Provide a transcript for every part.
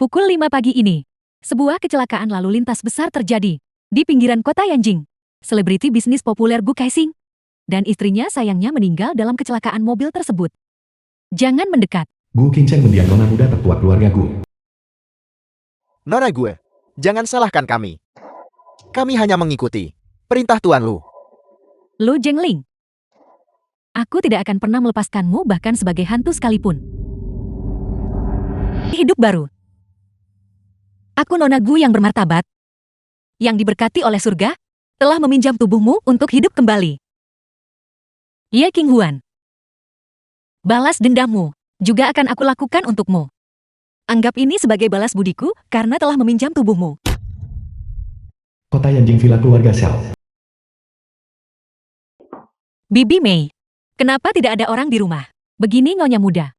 Pukul 5 pagi ini, sebuah kecelakaan lalu lintas besar terjadi di pinggiran kota Yanjing. Selebriti bisnis populer Gu Kaixing dan istrinya sayangnya meninggal dalam kecelakaan mobil tersebut. Jangan mendekat. Gu Qingcheng mendiang nona muda tertua keluarga Gu. Nona gue, jangan salahkan kami. Kami hanya mengikuti perintah Tuan Lu. Lu Zhengling. Aku tidak akan pernah melepaskanmu bahkan sebagai hantu sekalipun. Hidup baru. Aku Nona Gu yang bermartabat, yang diberkati oleh surga, telah meminjam tubuhmu untuk hidup kembali. Ye King Huan. Balas dendammu juga akan aku lakukan untukmu. Anggap ini sebagai balas budiku karena telah meminjam tubuhmu. Kota Yanjing Villa keluarga Xiao. Bibi Mei, kenapa tidak ada orang di rumah? Begini Nyonya muda.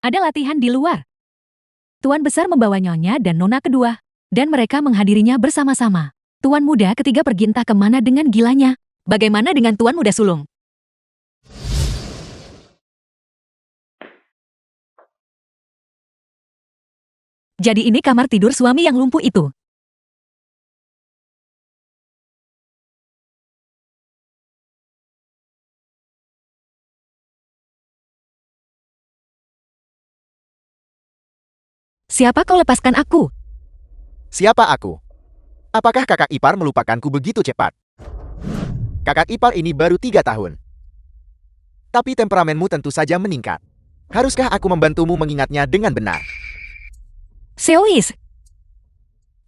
Ada latihan di luar. Tuan besar membawa Nyonya dan Nona kedua, dan mereka menghadirinya bersama-sama. Tuan muda ketiga pergi entah kemana dengan gilanya. Bagaimana dengan Tuan muda sulung? Jadi ini kamar tidur suami yang lumpuh itu. Siapa kau lepaskan aku? Siapa aku? Apakah kakak ipar melupakanku begitu cepat? Kakak ipar ini baru 3 tahun. Tapi temperamenmu tentu saja meningkat. Haruskah aku membantumu mengingatnya dengan benar? Xiaois,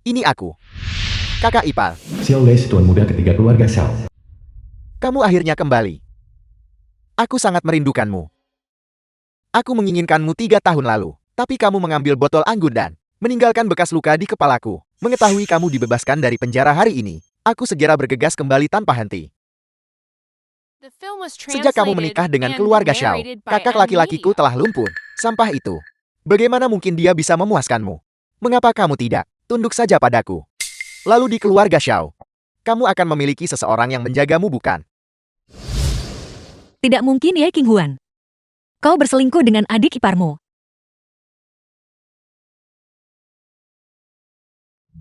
Ini aku, kakak ipar. Xiao Lei tuan muda ketiga keluarga Xiao. Kamu akhirnya kembali. Aku sangat merindukanmu. Aku menginginkanmu 3 tahun lalu, tapi kamu mengambil botol anggur dan meninggalkan bekas luka di kepalaku. Mengetahui kamu dibebaskan dari penjara hari ini, aku segera bergegas kembali tanpa henti. Sejak kamu menikah dengan keluarga Xiao, kakak laki-lakiku telah lumpuh. Sampah itu. Bagaimana mungkin dia bisa memuaskanmu? Mengapa kamu tidak tunduk saja padaku? Lalu di keluarga Xiao, kamu akan memiliki seseorang yang menjagamu bukan? tidak mungkin Ye King Huan. Kau berselingkuh dengan adik iparmu.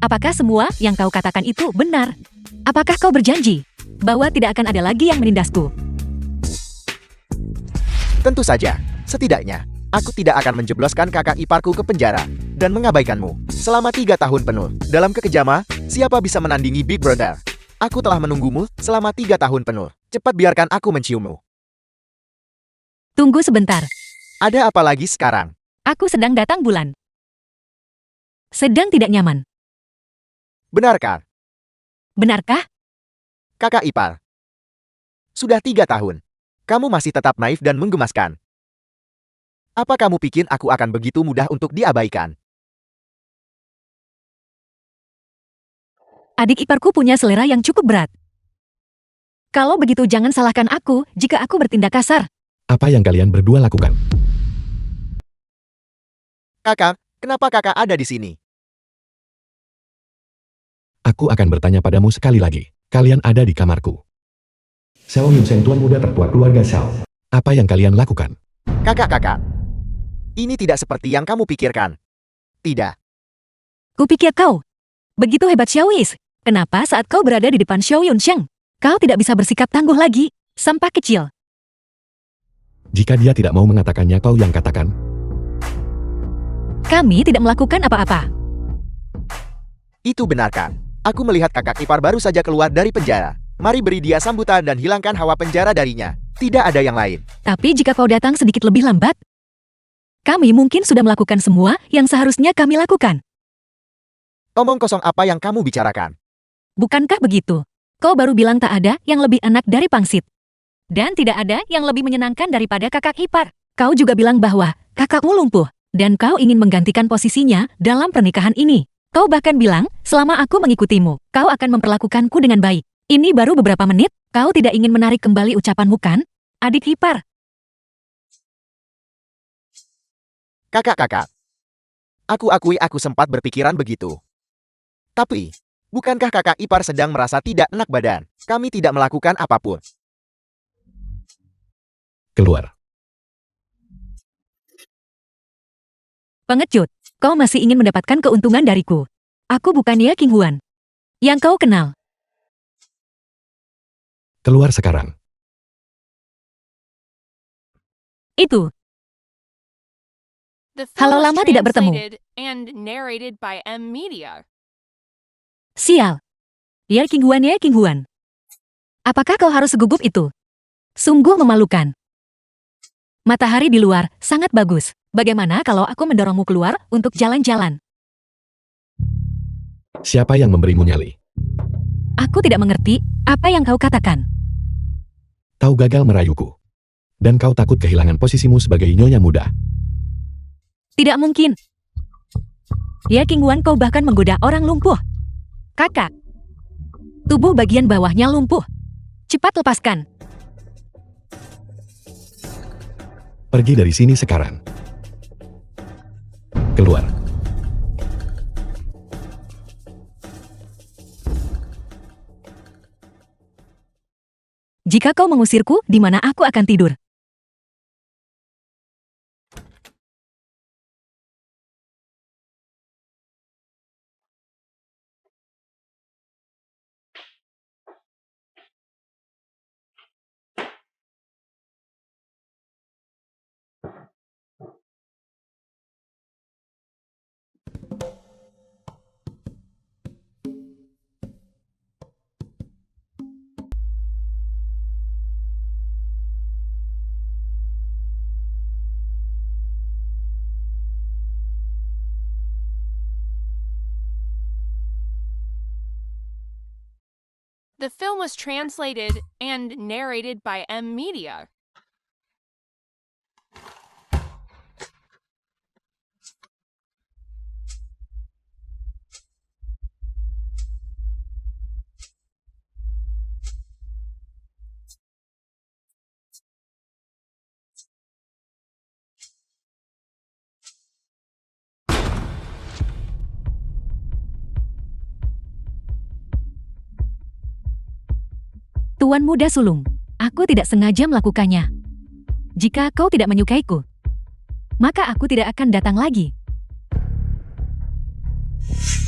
Apakah semua yang kau katakan itu benar? Apakah kau berjanji bahwa tidak akan ada lagi yang menindasku? Tentu saja, setidaknya, aku tidak akan menjebloskan kakak iparku ke penjara dan mengabaikanmu selama 3 tahun penuh. Dalam kekejaman, siapa bisa menandingi Big Brother? Aku telah menunggumu selama 3 tahun penuh. Cepat biarkan aku menciummu. Tunggu sebentar. Ada apa lagi sekarang? Aku sedang datang bulan. Sedang tidak nyaman. Benarkah? Benarkah? Kakak ipar. Sudah 3 tahun. Kamu masih tetap naif dan menggemaskan. Apa kamu pikir aku akan begitu mudah untuk diabaikan? Adik iparku punya selera yang cukup berat. Kalau begitu jangan salahkan aku jika aku bertindak kasar. Apa yang kalian berdua lakukan? Kakak, kenapa kakak ada di sini? Aku akan bertanya padamu sekali lagi. Kalian ada di kamarku. Xiao Yunsheng tuan muda tertua keluarga Xiao. Apa yang kalian lakukan? Kakak-kakak. Ini tidak seperti yang kamu pikirkan. Tidak. Kupikir kau begitu hebat Xiaois. Kenapa saat kau berada di depan Xiao Yunsheng, kau tidak bisa bersikap tangguh lagi? Sampah kecil. Jika dia tidak mau mengatakannya, kau yang katakan. Kami tidak melakukan apa-apa. Itu benarkah? Aku melihat kakak ipar baru saja keluar dari penjara. Mari beri dia sambutan dan hilangkan hawa penjara darinya. Tidak ada yang lain. Tapi jika kau datang sedikit lebih lambat, kami mungkin sudah melakukan semua yang seharusnya kami lakukan. Omong kosong apa yang kamu bicarakan? Bukankah begitu? Kau baru bilang tak ada yang lebih enak dari pangsit. Dan tidak ada yang lebih menyenangkan daripada kakak ipar. Kau juga bilang bahwa kakakmu lumpuh, dan kau ingin menggantikan posisinya dalam pernikahan ini. Kau bahkan bilang, selama aku mengikutimu, kau akan memperlakukanku dengan baik. Ini baru beberapa menit, kau tidak ingin menarik kembali ucapanmu kan, adik ipar? Kakak-kakak. Aku akui aku sempat berpikiran begitu. Tapi, bukankah kakak ipar sedang merasa tidak enak badan? Kami tidak melakukan apapun. Keluar. Pengecut. Kau masih ingin mendapatkan keuntungan dariku. Aku bukan Ye Qinghuan yang kau kenal. Keluar sekarang. The Itu. film Halo was lama tidak bertemu. translated and narrated by M Media. Sial. Ye Qinghuan. Apakah kau harus segugup itu? Sungguh memalukan. Matahari di luar sangat bagus. Bagaimana kalau aku mendorongmu keluar untuk jalan-jalan? Siapa yang memberimu nyali? Aku tidak mengerti apa yang kau katakan. Kau gagal merayuku. Dan kau takut kehilangan posisimu sebagai nyonya muda. Tidak mungkin. Ye Qinghuan, kau bahkan menggoda orang lumpuh. Kakak. Tubuh bagian bawahnya lumpuh. Cepat lepaskan. Pergi dari sini sekarang. Keluar. Jika kau mengusirku, di mana aku akan tidur? The film was translated and narrated by M Media. Tuan Muda Sulung, aku tidak sengaja melakukannya. Jika kau tidak menyukaiku, maka aku tidak akan datang lagi.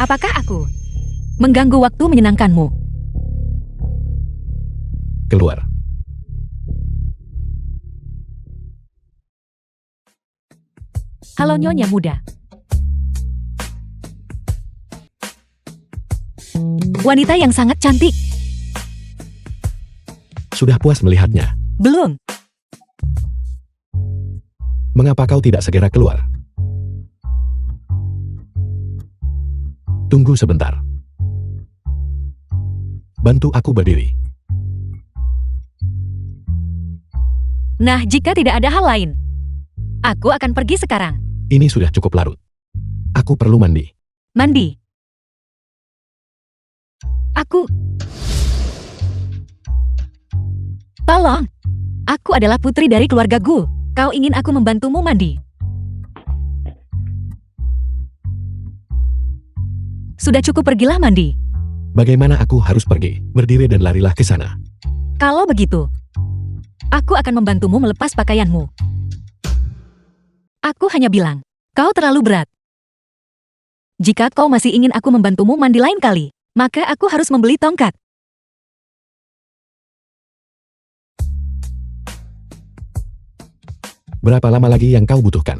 Apakah aku mengganggu waktu menyenangkanmu? Keluar. Halo Nyonya Muda. Wanita yang sangat cantik. Sudah puas melihatnya. Belum. Mengapa kau tidak segera keluar? Tunggu sebentar. Bantu aku berdiri. Nah, jika tidak ada hal lain, aku akan pergi sekarang. Ini sudah cukup larut. Aku perlu mandi. Mandi. Aku... Tolong. Aku adalah putri dari keluarga Gu. Kau ingin aku membantumu mandi? Sudah cukup, pergilah mandi. Bagaimana aku harus pergi? Berdiri dan larilah ke sana. Kalau begitu, aku akan membantumu melepas pakaianmu. Aku hanya bilang, kau terlalu berat. Jika kau masih ingin aku membantumu mandi lain kali, maka aku harus membeli tongkat. Berapa lama lagi yang kau butuhkan?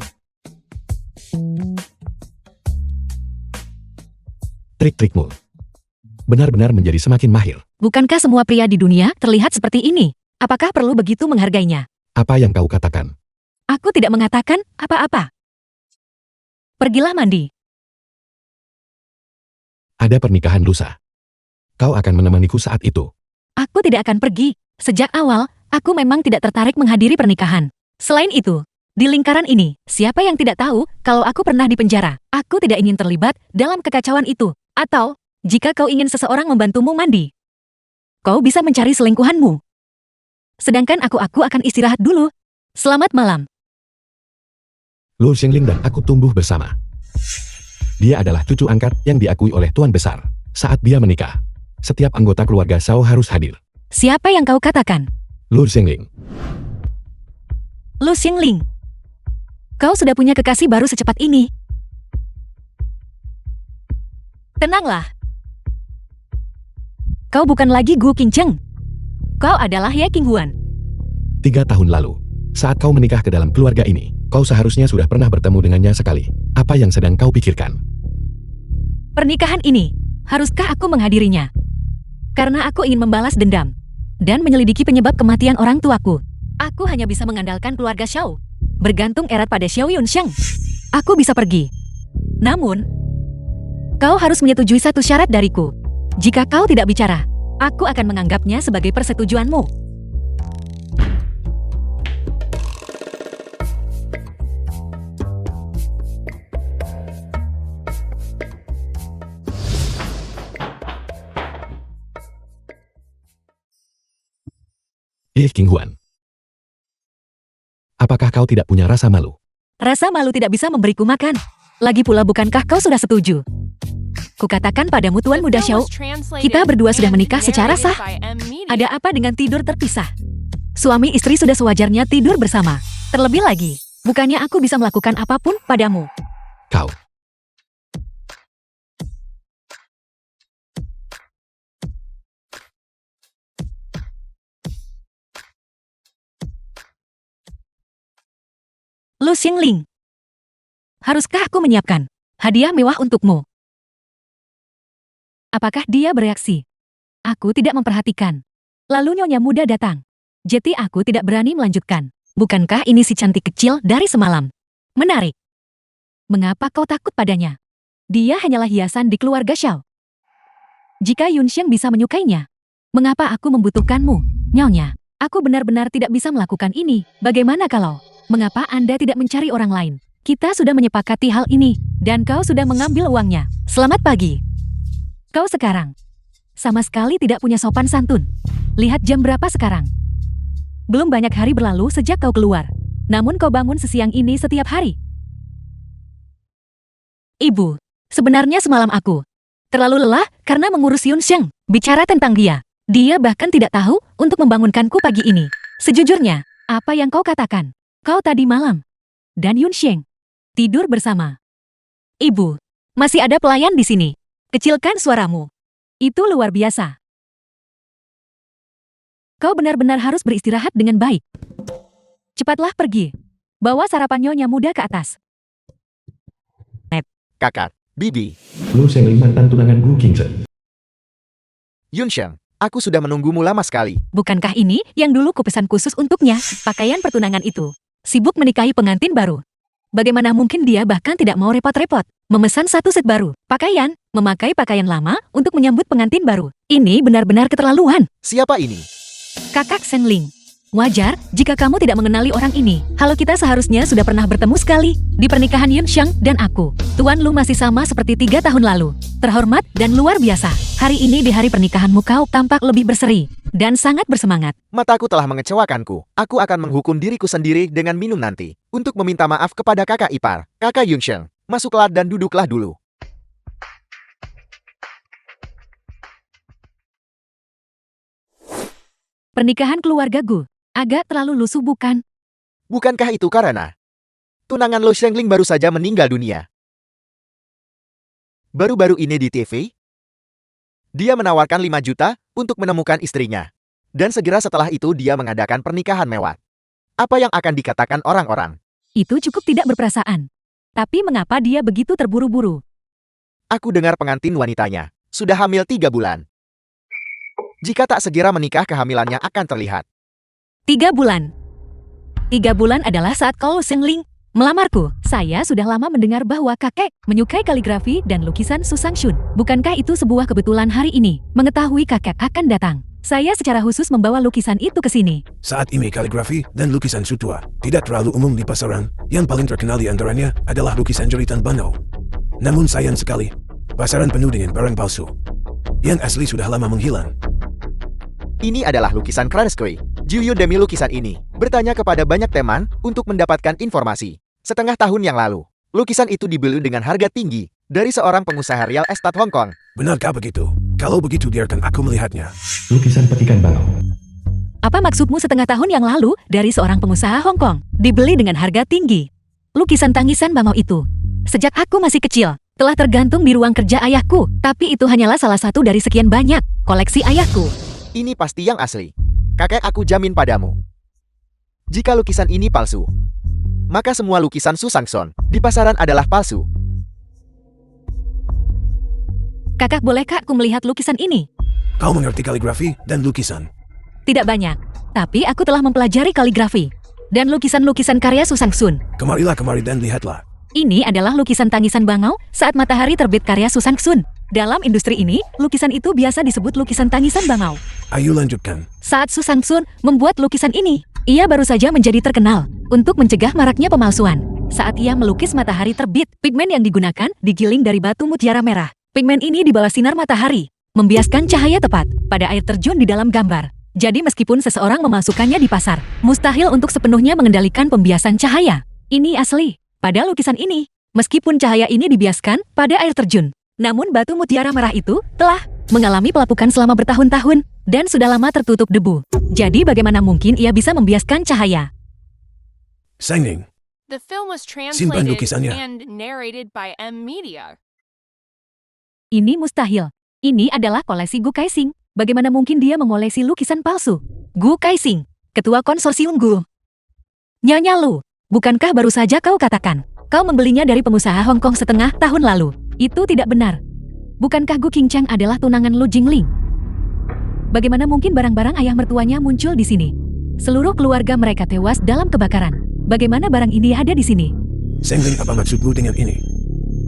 Trik-trikmu benar-benar menjadi semakin mahir. Bukankah semua pria di dunia terlihat seperti ini? Apakah perlu begitu menghargainya? Apa yang kau katakan? Aku tidak mengatakan apa-apa. Pergilah mandi. Ada pernikahan lusa. Kau akan menemaniku saat itu. Aku tidak akan pergi. Sejak awal, aku memang tidak tertarik menghadiri pernikahan. Selain itu, di lingkaran ini, siapa yang tidak tahu kalau aku pernah di penjara? Aku tidak ingin terlibat dalam kekacauan itu. Atau, jika kau ingin seseorang membantumu mandi, kau bisa mencari selingkuhanmu. Sedangkan aku akan istirahat dulu. Selamat malam. Lu Xingling dan aku tumbuh bersama. Dia adalah cucu angkat yang diakui oleh Tuan Besar. Saat dia menikah, setiap anggota keluarga Shao harus hadir. Siapa yang kau katakan? Lu Xingling. Lu Xingling. Kau sudah punya kekasih baru secepat ini. Tenanglah. Kau bukan lagi Gu Qingcheng. Kau adalah Ye Qinghuan. 3 tahun lalu, saat kau menikah ke dalam keluarga ini, kau seharusnya sudah pernah bertemu dengannya sekali. Apa yang sedang kau pikirkan? Pernikahan ini, haruskah aku menghadirinya? Karena aku ingin membalas dendam dan menyelidiki penyebab kematian orang tuaku. Aku hanya bisa mengandalkan keluarga Xiao, bergantung erat pada Xiao Yunsheng. Aku bisa pergi. Namun, kau harus menyetujui satu syarat dariku. Jika kau tidak bicara, aku akan menganggapnya sebagai persetujuanmu. Ye Qinghuan. Apakah kau tidak punya rasa malu? Rasa malu tidak bisa memberiku makan. Lagi pula bukankah kau sudah setuju? Kukatakan padamu Tuan Muda Xiao, kita berdua sudah menikah secara sah. Ada apa dengan tidur terpisah? Suami istri sudah sewajarnya tidur bersama. Terlebih lagi, bukannya aku bisa melakukan apapun padamu. Kau. Lu Xingling. Haruskah aku menyiapkan hadiah mewah untukmu? Apakah dia bereaksi? Aku tidak memperhatikan. Lalu nyonya muda datang. Jadi aku tidak berani melanjutkan. Bukankah ini si cantik kecil dari semalam? Menarik. Mengapa kau takut padanya? Dia hanyalah hiasan di keluarga Xiao. Jika Yunsheng bisa menyukainya, mengapa aku membutuhkanmu, nyonya? Aku benar-benar tidak bisa melakukan ini. Bagaimana kalau? Mengapa Anda tidak mencari orang lain? Kita sudah menyepakati hal ini, dan kau sudah mengambil uangnya. Selamat pagi. Kau sekarang sama sekali tidak punya sopan santun. Lihat jam berapa sekarang. Belum banyak hari berlalu sejak kau keluar. Namun kau bangun sesiang ini setiap hari. Ibu, sebenarnya semalam aku terlalu lelah karena mengurus Yunsheng. Bicara tentang dia, dia bahkan tidak tahu untuk membangunkanku pagi ini. Sejujurnya, apa yang kau katakan? Kau tadi malam dan Yunsheng tidur bersama. Ibu, masih ada pelayan di sini. Kecilkan suaramu. Itu luar biasa. Kau benar-benar harus beristirahat dengan baik. Cepatlah pergi. Bawa sarapan nyonya muda ke atas. Kakak, Bibi, Lu Shengling mantan tunangan Gu Qingcheng. Yunsheng, aku sudah menunggumu lama sekali. Bukankah ini yang dulu kupesan khusus untuknya? Pakaian pertunangan itu. Sibuk menikahi pengantin baru. Bagaimana mungkin dia bahkan tidak mau repot-repot memesan satu set baru pakaian, memakai pakaian lama untuk menyambut pengantin baru. Ini benar-benar keterlaluan. Siapa ini? Kakak Senling. Wajar jika kamu tidak mengenali orang ini. Halo, kita seharusnya sudah pernah bertemu sekali di pernikahan Yunsheng dan aku. Tuan Lu masih sama seperti 3 tahun lalu. Terhormat dan luar biasa. Hari ini di hari pernikahanmu kau tampak lebih berseri dan sangat bersemangat. Mataku telah mengecewakanku. Aku akan menghukum diriku sendiri dengan minum nanti. Untuk meminta maaf kepada kakak ipar. Kakak Yunsheng, masuklah dan duduklah dulu. Pernikahan keluarga Gu agak terlalu lusuh bukan? Bukankah itu karena tunangan Lu Shengling baru saja meninggal dunia? Baru-baru ini di TV, dia menawarkan 5 juta untuk menemukan istrinya. Dan segera setelah itu dia mengadakan pernikahan mewah. Apa yang akan dikatakan orang-orang? Itu cukup tidak berperasaan. Tapi mengapa dia begitu terburu-buru? Aku dengar pengantin wanitanya sudah hamil 3 bulan. Jika tak segera menikah, kehamilannya akan terlihat. 3 bulan. 3 bulan adalah saat kau Shengling melamarku. Saya sudah lama mendengar bahwa kakek menyukai kaligrafi dan lukisan Susangshun. Bukankah itu sebuah kebetulan hari ini mengetahui kakek akan datang? Saya secara khusus membawa lukisan itu ke sini. Saat ini kaligrafi dan lukisan sutua tidak terlalu umum di pasaran. Yang paling terkenal di antaranya adalah lukisan jeritan Bano. Namun sayang sekali, pasaran penuh dengan barang palsu. Yang asli sudah lama menghilang. Ini adalah lukisan Kranskui. Juyu demi lukisan ini bertanya kepada banyak teman untuk mendapatkan informasi. Setengah tahun yang lalu, lukisan itu dibeli dengan harga tinggi dari seorang pengusaha real estate Hong Kong. Benarkah begitu? Kalau begitu biarkan aku melihatnya. Lukisan petikan bangau. Apa maksudmu setengah tahun yang lalu dari seorang pengusaha Hong Kong dibeli dengan harga tinggi? Lukisan tangisan bangau itu. Sejak aku masih kecil, telah tergantung di ruang kerja ayahku, tapi itu hanyalah salah satu dari sekian banyak koleksi ayahku. Ini pasti yang asli. Kakek aku jamin padamu. Jika lukisan ini palsu, maka semua lukisan Su Sangson di pasaran adalah palsu. Kakak, bolehkah aku melihat lukisan ini? Kau mengerti kaligrafi dan lukisan. Tidak banyak, tapi aku telah mempelajari kaligrafi dan lukisan-lukisan karya Su Sangsun. Kemarilah kemari dan lihatlah. Ini adalah lukisan tangisan bangau saat matahari terbit karya Su Sangsun. Dalam industri ini, lukisan itu biasa disebut lukisan tangisan bangau. Ayo lanjutkan. Saat Su Sangsun membuat lukisan ini, ia baru saja menjadi terkenal untuk mencegah maraknya pemalsuan. Saat ia melukis matahari terbit, pigmen yang digunakan digiling dari batu mutiara merah. Pigmen ini di bawah sinar matahari membiaskan cahaya tepat pada air terjun di dalam gambar. Jadi meskipun seseorang memasukkannya di pasar, mustahil untuk sepenuhnya mengendalikan pembiasan cahaya. Ini asli. Pada lukisan ini, meskipun cahaya ini dibiaskan pada air terjun, namun batu mutiara merah itu telah mengalami pelapukan selama bertahun-tahun dan sudah lama tertutup debu. Jadi bagaimana mungkin ia bisa membiaskan cahaya? Senging. The film was Simpan translated lukisannya. and narrated by M Media. Ini mustahil. Ini adalah koleksi Gu Kaising. Bagaimana mungkin dia mengoleksi lukisan palsu? Gu Kaising, ketua konsorsium Gu. Nyonya Lu, bukankah baru saja kau katakan kau membelinya dari pengusaha Hong Kong setengah tahun lalu? Itu tidak benar. Bukankah Gu Qingchang adalah tunangan Lu Jingling? Bagaimana mungkin barang-barang ayah mertuanya muncul di sini? Seluruh keluarga mereka tewas dalam kebakaran. Bagaimana barang ini ada di sini? Sengling, apa maksudmu dengan ini?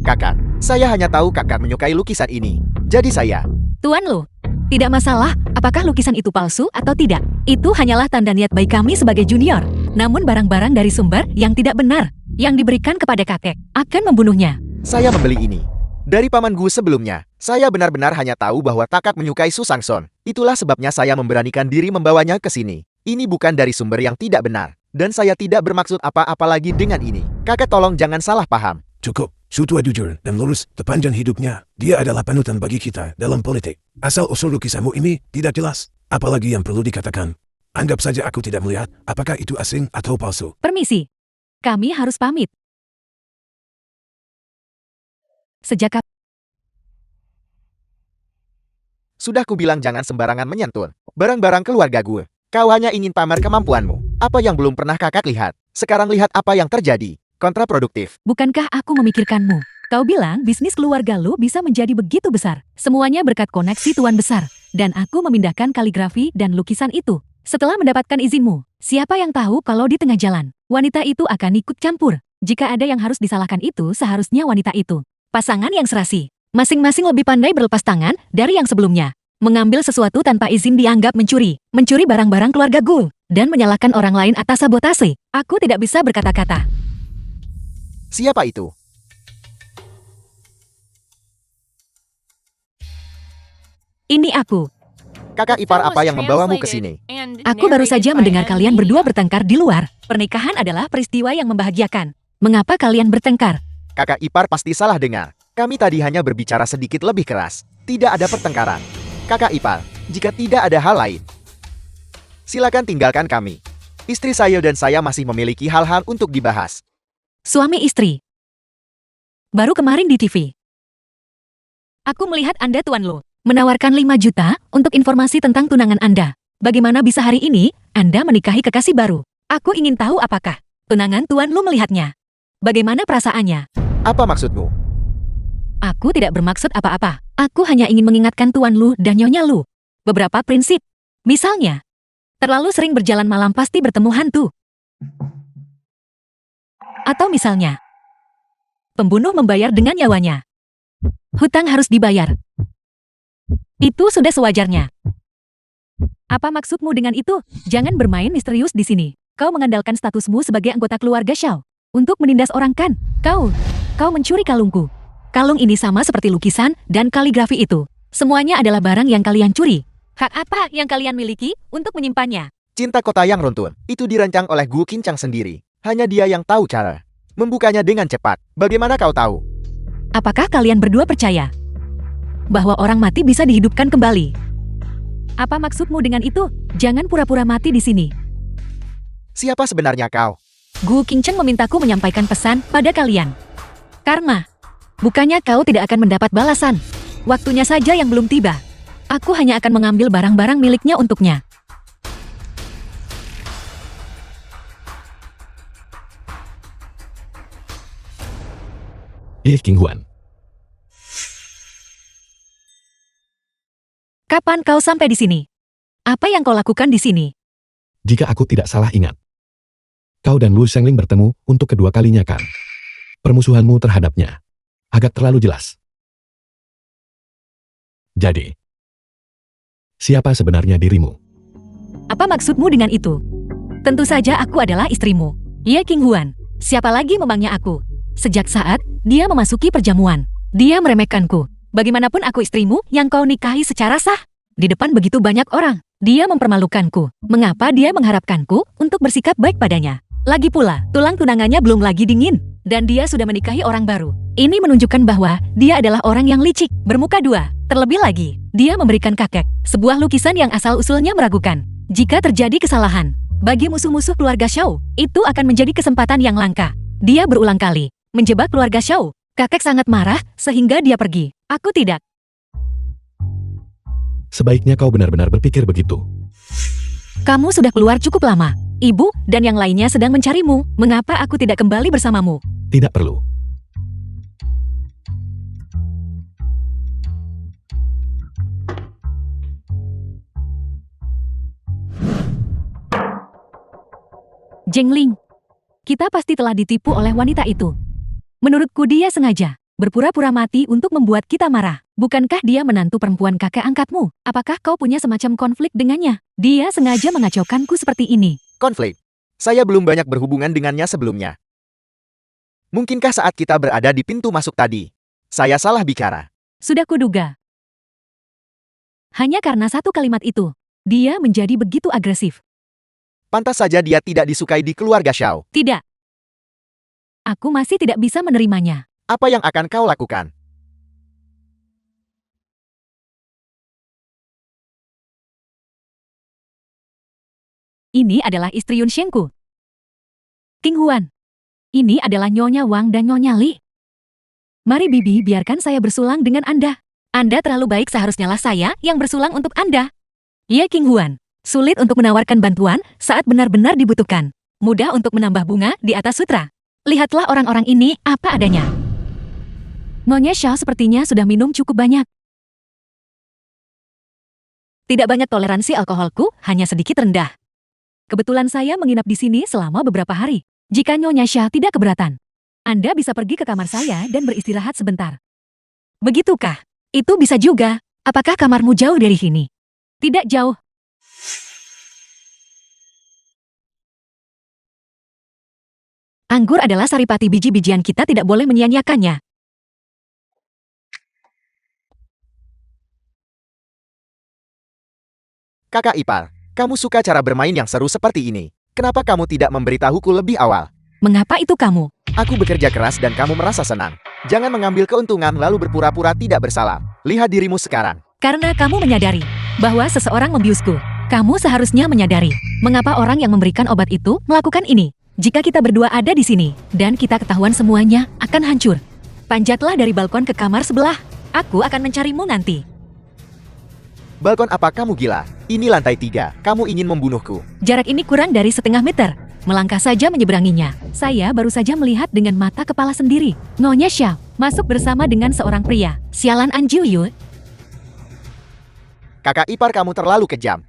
Kakak, saya hanya tahu kakak menyukai lukisan ini. Jadi saya. Tuan Lu, tidak masalah apakah lukisan itu palsu atau tidak. Itu hanyalah tanda niat baik kami sebagai junior. Namun barang-barang dari sumber yang tidak benar, yang diberikan kepada kakek, akan membunuhnya. Saya membeli ini dari paman Gu sebelumnya. Saya benar-benar hanya tahu bahwa kakak menyukai Su Sangson. Itulah sebabnya saya memberanikan diri membawanya ke sini. Ini bukan dari sumber yang tidak benar. Dan saya tidak bermaksud apa-apa lagi dengan ini. Kakak tolong jangan salah paham. Cukup. Su Tua jujur dan lurus sepanjang hidupnya. Dia adalah panutan bagi kita dalam politik. Asal-usul lukisanmu ini tidak jelas. Apalagi yang perlu dikatakan. Anggap saja aku tidak melihat apakah itu asing atau palsu. Permisi, kami harus pamit. Sejak kapan? Sudah kubilang jangan sembarangan menyentuh barang-barang keluarga gue. Kau hanya ingin pamer kemampuanmu. Apa yang belum pernah kakak lihat. Sekarang lihat apa yang terjadi. Kontraproduktif. Bukankah aku memikirkanmu? Kau bilang bisnis keluarga lu bisa menjadi begitu besar. Semuanya berkat koneksi tuan besar. Dan aku memindahkan kaligrafi dan lukisan itu. Setelah mendapatkan izinmu, siapa yang tahu kalau di tengah jalan, wanita itu akan ikut campur. Jika ada yang harus disalahkan itu, seharusnya wanita itu. Pasangan yang serasi. Masing-masing lebih pandai berlepas tangan dari yang sebelumnya. Mengambil sesuatu tanpa izin dianggap mencuri. Mencuri barang-barang keluarga Gul. Dan menyalahkan orang lain atas sabotase. Aku tidak bisa berkata-kata. Siapa itu? Ini aku. Kakak ipar apa yang membawamu ke sini? Aku baru saja mendengar kalian berdua bertengkar di luar. Pernikahan adalah peristiwa yang membahagiakan. Mengapa kalian bertengkar? Kakak ipar pasti salah dengar. Kami tadi hanya berbicara sedikit lebih keras. Tidak ada pertengkaran. Kakak ipar, jika tidak ada hal lain, silakan tinggalkan kami. Istri saya dan saya masih memiliki hal-hal untuk dibahas. Suami istri. Baru kemarin di TV. Aku melihat Anda Tuan Lu menawarkan 5 juta untuk informasi tentang tunangan Anda. Bagaimana bisa hari ini Anda menikahi kekasih baru? Aku ingin tahu apakah tunangan Tuan Lu melihatnya. Bagaimana perasaannya? Apa maksudmu? Aku tidak bermaksud apa-apa. Aku hanya ingin mengingatkan Tuan Lu dan Nyonya Lu beberapa prinsip. Misalnya, terlalu sering berjalan malam pasti bertemu hantu. Atau misalnya, pembunuh membayar dengan nyawanya. Hutang harus dibayar. Itu sudah sewajarnya. Apa maksudmu dengan itu? Jangan bermain misterius di sini. Kau mengandalkan statusmu sebagai anggota keluarga Xiao untuk menindas orang kan? Kau mencuri kalungku. Kalung ini sama seperti lukisan dan kaligrafi itu. Semuanya adalah barang yang kalian curi. Hak apa yang kalian miliki untuk menyimpannya? Cinta kota yang runtuh. Itu dirancang oleh Gu Qingchang sendiri. Hanya dia yang tahu cara membukanya dengan cepat. Bagaimana kau tahu? Apakah kalian berdua percaya bahwa orang mati bisa dihidupkan kembali? Apa maksudmu dengan itu? Jangan pura-pura mati di sini. Siapa sebenarnya kau? Gu Qingcheng memintaku menyampaikan pesan pada kalian. Karma. Bukannya kau tidak akan mendapat balasan. Waktunya saja yang belum tiba. Aku hanya akan mengambil barang-barang miliknya untuknya. King Huan. Kapan kau sampai di sini? Apa yang kau lakukan di sini? Jika aku tidak salah ingat, kau dan Lu Shengling bertemu untuk kedua kalinya kan? Permusuhanmu terhadapnya agak terlalu jelas. Jadi, siapa sebenarnya dirimu? Apa maksudmu dengan itu? Tentu saja aku adalah istrimu. King Huan. Siapa lagi memangnya aku? Sejak saat dia memasuki perjamuan, dia meremehkanku. Bagaimanapun aku istrimu yang kau nikahi secara sah. Di depan begitu banyak orang, dia mempermalukanku. Mengapa dia mengharapkanku untuk bersikap baik padanya? Lagi pula, tulang tunangannya belum lagi dingin, dan dia sudah menikahi orang baru. Ini menunjukkan bahwa dia adalah orang yang licik, bermuka dua. Terlebih lagi, dia memberikan kakek sebuah lukisan yang asal-usulnya meragukan. Jika terjadi kesalahan, bagi musuh-musuh keluarga Shao, itu akan menjadi kesempatan yang langka. Dia berulang kali menjebak keluarga Shao. Kakek sangat marah sehingga dia pergi. Aku tidak. Sebaiknya kau benar-benar berpikir begitu. Kamu sudah keluar cukup lama. Ibu dan yang lainnya sedang mencarimu. Mengapa aku tidak kembali bersamamu? Tidak perlu. Jengling, kita pasti telah ditipu oleh wanita itu. Menurutku dia sengaja berpura-pura mati untuk membuat kita marah. Bukankah dia menantu perempuan kakek angkatmu? Apakah kau punya semacam konflik dengannya? Dia sengaja mengacaukanku seperti ini. Konflik. Saya belum banyak berhubungan dengannya sebelumnya. Mungkinkah saat kita berada di pintu masuk tadi, saya salah bicara? Sudah kuduga. Hanya karena satu kalimat itu, dia menjadi begitu agresif. Pantas saja dia tidak disukai di keluarga Shao. Tidak. Aku masih tidak bisa menerimanya. Apa yang akan kau lakukan? Ini adalah istri Yun Shengku. King Huan. Ini adalah Nyonya Wang dan Nyonya Li. Mari Bibi, biarkan saya bersulang dengan Anda. Anda terlalu baik, seharusnya lah saya yang bersulang untuk Anda. King Huan. Sulit untuk menawarkan bantuan saat benar-benar dibutuhkan. Mudah untuk menambah bunga di atas sutra. Lihatlah orang-orang ini apa adanya. Nyonya Shao sepertinya sudah minum cukup banyak. Tidak banyak toleransi alkoholku, hanya sedikit rendah. Kebetulan saya menginap di sini selama beberapa hari. Jika Nyonya Shao tidak keberatan, Anda bisa pergi ke kamar saya dan beristirahat sebentar. Begitukah? Itu bisa juga. Apakah kamarmu jauh dari sini? Tidak jauh. Anggur adalah saripati, biji-bijian kita tidak boleh menyia-nyiakannya. Kakak ipar, kamu suka cara bermain yang seru seperti ini. Kenapa kamu tidak memberitahuku lebih awal? Mengapa itu kamu? Aku bekerja keras dan kamu merasa senang. Jangan mengambil keuntungan lalu berpura-pura tidak bersalah. Lihat dirimu sekarang. Karena kamu menyadari bahwa seseorang membiusku. Kamu seharusnya menyadari mengapa orang yang memberikan obat itu melakukan ini. Jika kita berdua ada di sini, dan kita ketahuan semuanya akan hancur. Panjatlah dari balkon ke kamar sebelah. Aku akan mencarimu nanti. Balkon apa, kamu gila? Ini lantai 3, kamu ingin membunuhku. Jarak ini kurang dari setengah meter. Melangkah saja menyeberanginya. Saya baru saja melihat dengan mata kepala sendiri. Nyonya Shao masuk bersama dengan seorang pria. Sialan Anju Yu. Kakak ipar kamu terlalu kejam.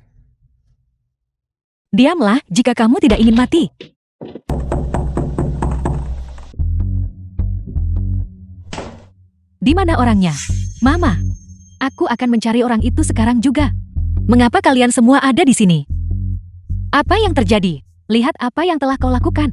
Diamlah jika kamu tidak ingin mati. Di mana orangnya? Mama, aku akan mencari orang itu sekarang juga. Mengapa kalian semua ada di sini? Apa yang terjadi? Lihat apa yang telah kau lakukan.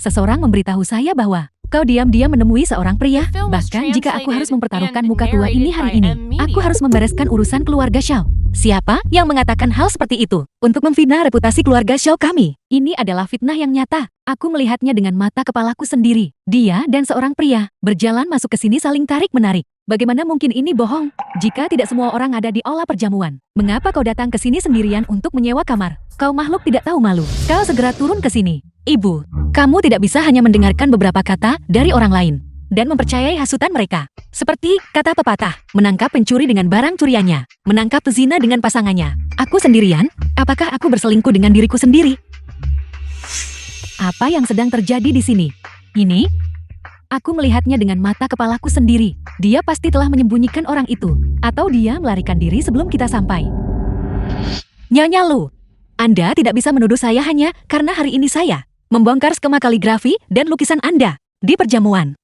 Seseorang memberitahu saya bahwa kau diam-diam menemui seorang pria. Bahkan jika aku harus mempertaruhkan muka tua ini hari ini, aku harus membereskan urusan keluarga Shao. Siapa yang mengatakan hal seperti itu? Untuk memfitnah reputasi keluarga Shao kami. Ini adalah fitnah yang nyata. Aku melihatnya dengan mata kepalaku sendiri. Dia dan seorang pria berjalan masuk ke sini saling tarik-menarik. Bagaimana mungkin ini bohong? Jika tidak semua orang ada di aula perjamuan, mengapa kau datang ke sini sendirian untuk menyewa kamar? Kau makhluk tidak tahu malu. Kau segera turun ke sini. Ibu, kamu tidak bisa hanya mendengarkan beberapa kata dari orang lain. dan mempercayai hasutan mereka. Seperti kata pepatah, menangkap pencuri dengan barang curiannya, menangkap pezina dengan pasangannya. Aku sendirian, apakah aku berselingkuh dengan diriku sendiri? Apa yang sedang terjadi di sini? Ini? Aku melihatnya dengan mata kepalaku sendiri. Dia pasti telah menyembunyikan orang itu, atau dia melarikan diri sebelum kita sampai. Nyonya Lu, Anda tidak bisa menuduh saya hanya karena hari ini saya membongkar skema kaligrafi dan lukisan Anda di perjamuan.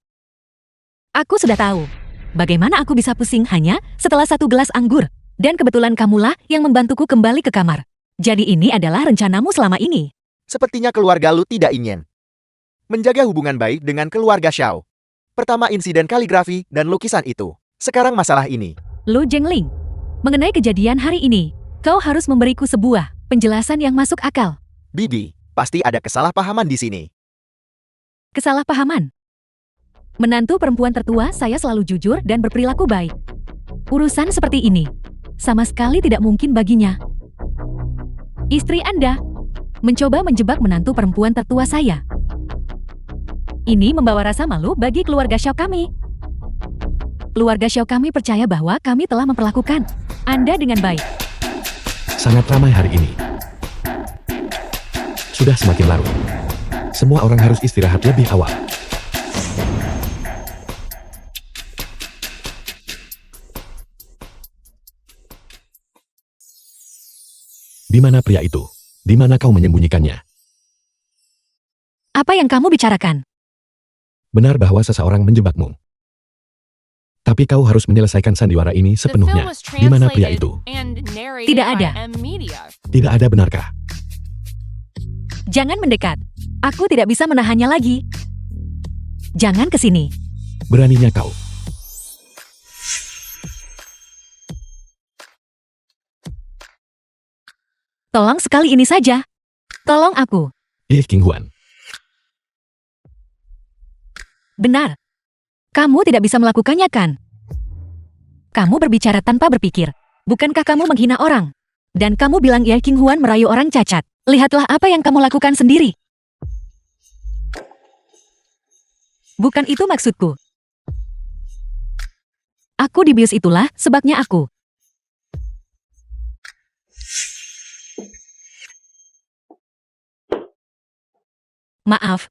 Aku sudah tahu bagaimana aku bisa pusing hanya setelah 1 gelas anggur, dan kebetulan kamulah yang membantuku kembali ke kamar. Jadi ini adalah rencanamu selama ini. Sepertinya keluarga Lu tidak ingin menjaga hubungan baik dengan keluarga Xiao. Pertama insiden kaligrafi dan lukisan itu. Sekarang masalah ini. Lu Jengling, mengenai kejadian hari ini, kau harus memberiku sebuah penjelasan yang masuk akal. Bibi, pasti ada kesalahpahaman di sini. Kesalahpahaman. Menantu perempuan tertua saya selalu jujur dan berperilaku baik. Urusan seperti ini sama sekali tidak mungkin baginya. Istri Anda mencoba menjebak menantu perempuan tertua saya. Ini membawa rasa malu bagi keluarga Xiao kami. Keluarga Xiao kami percaya bahwa kami telah memperlakukan Anda dengan baik. Sangat ramai hari ini. Sudah semakin larut. Semua orang harus istirahat lebih awal. Di mana pria itu? Di mana kau menyembunyikannya? Apa yang kamu bicarakan? Benar bahwa seseorang menjebakmu. Tapi kau harus menyelesaikan sandiwara ini The film sepenuhnya. was Di mana pria translated itu? and narrated Tidak by ada. M Media. Tidak ada, benarkah? Jangan mendekat. Aku tidak bisa menahannya lagi. Jangan ke sini. Beraninya kau. Tolong sekali ini saja. Tolong aku. King Huan. Benar. Kamu tidak bisa melakukannya kan? Kamu berbicara tanpa berpikir. Bukankah kamu menghina orang? Dan kamu bilang King Huan merayu orang cacat. Lihatlah apa yang kamu lakukan sendiri. Bukan itu maksudku. Aku dibius itulah sebabnya aku. Maaf.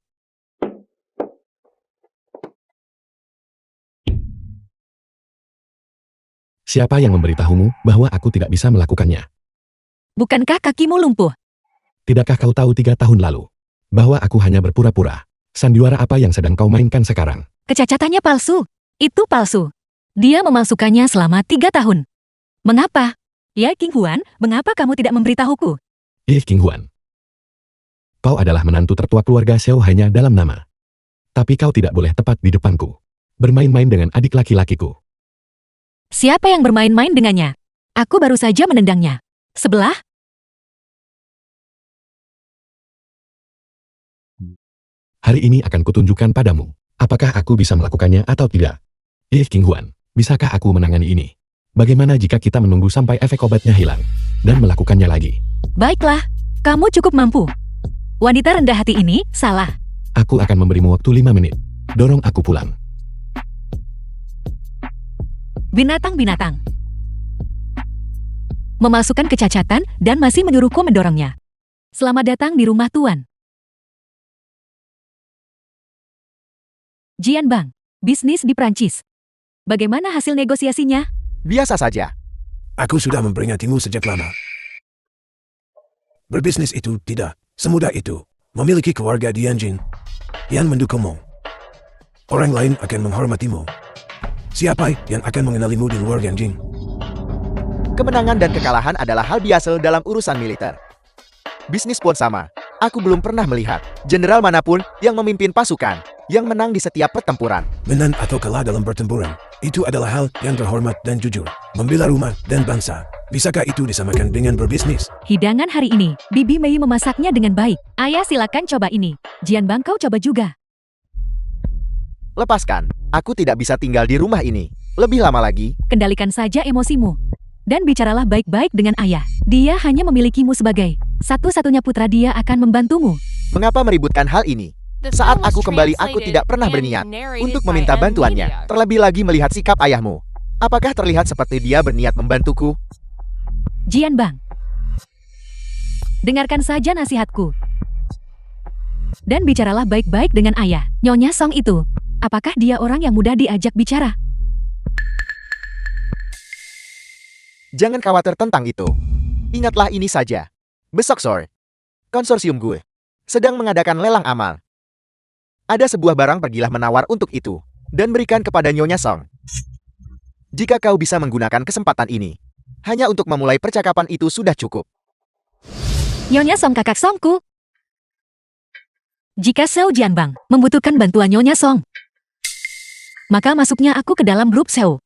Siapa yang memberitahumu bahwa aku tidak bisa melakukannya? Bukankah kakimu lumpuh? Tidakkah kau tahu 3 tahun lalu bahwa aku hanya berpura-pura? Sandiwara apa yang sedang kau mainkan sekarang? Kecacatannya palsu. Itu palsu. Dia memalsukannya selama 3 tahun. Mengapa? King Huan, mengapa kamu tidak memberitahuku? King Huan. Kau adalah menantu tertua keluarga Xiao hanya dalam nama. Tapi kau tidak boleh tepat di depanku. Bermain-main dengan adik laki-lakiku. Siapa yang bermain-main dengannya? Aku baru saja menendangnya. Sebelah? Hari ini akan kutunjukkan padamu. Apakah aku bisa melakukannya atau tidak? King Huan, bisakah aku menangani ini? Bagaimana jika kita menunggu sampai efek obatnya hilang dan melakukannya lagi? Baiklah, kamu cukup mampu. Wanita rendah hati ini salah. Aku akan memberimu waktu 5 menit. Dorong aku pulang. Binatang-binatang. Memasukkan kecacatan dan masih menyuruhku mendorongnya. Selamat datang di rumah Tuan. Jian Bang, bisnis di Prancis. Bagaimana hasil negosiasinya? Biasa saja. Aku sudah memperingatimu sejak lama. Berbisnis itu tidak semudah itu. Memiliki keluarga di Yanjin yang mendukungmu. Orang lain akan menghormatimu. Siapa yang akan mengenalimu di luar Yanjin? Kemenangan dan kekalahan adalah hal biasa dalam urusan militer. Bisnis pun sama. Aku belum pernah melihat jenderal manapun yang memimpin pasukan yang menang di setiap pertempuran. Menang atau kalah dalam pertempuran, itu adalah hal yang terhormat dan jujur. Membela rumah dan bangsa. Bisakah itu disamakan dengan berbisnis? Hidangan hari ini, Bibi Mei memasaknya dengan baik. Ayah silakan coba ini. Jian Bang kau coba juga. Lepaskan. Aku tidak bisa tinggal di rumah ini. Lebih lama lagi. Kendalikan saja emosimu. Dan bicaralah baik-baik dengan ayah. Dia hanya memilikimu sebagai satu-satunya putra, dia akan membantumu. Mengapa meributkan hal ini? The Saat film was aku kembali, aku translated tidak pernah and berniat narrated untuk by meminta M bantuannya. Media. Terlebih lagi melihat sikap ayahmu. Apakah terlihat seperti dia berniat membantuku? Jian Bang. Dengarkan saja nasihatku. Dan bicaralah baik-baik dengan ayah. Nyonya Song itu, apakah dia orang yang mudah diajak bicara? Jangan khawatir tentang itu. Ingatlah ini saja. Besok sore, konsorsium gue sedang mengadakan lelang amal. Ada sebuah barang, pergilah menawar untuk itu dan berikan kepada Nyonya Song. Jika kau bisa menggunakan kesempatan ini hanya untuk memulai percakapan, itu sudah cukup. Nyonya Song, kakak Songku. Jika Seo Jianbang membutuhkan bantuan Nyonya Song, maka masuknya aku ke dalam grup Seo.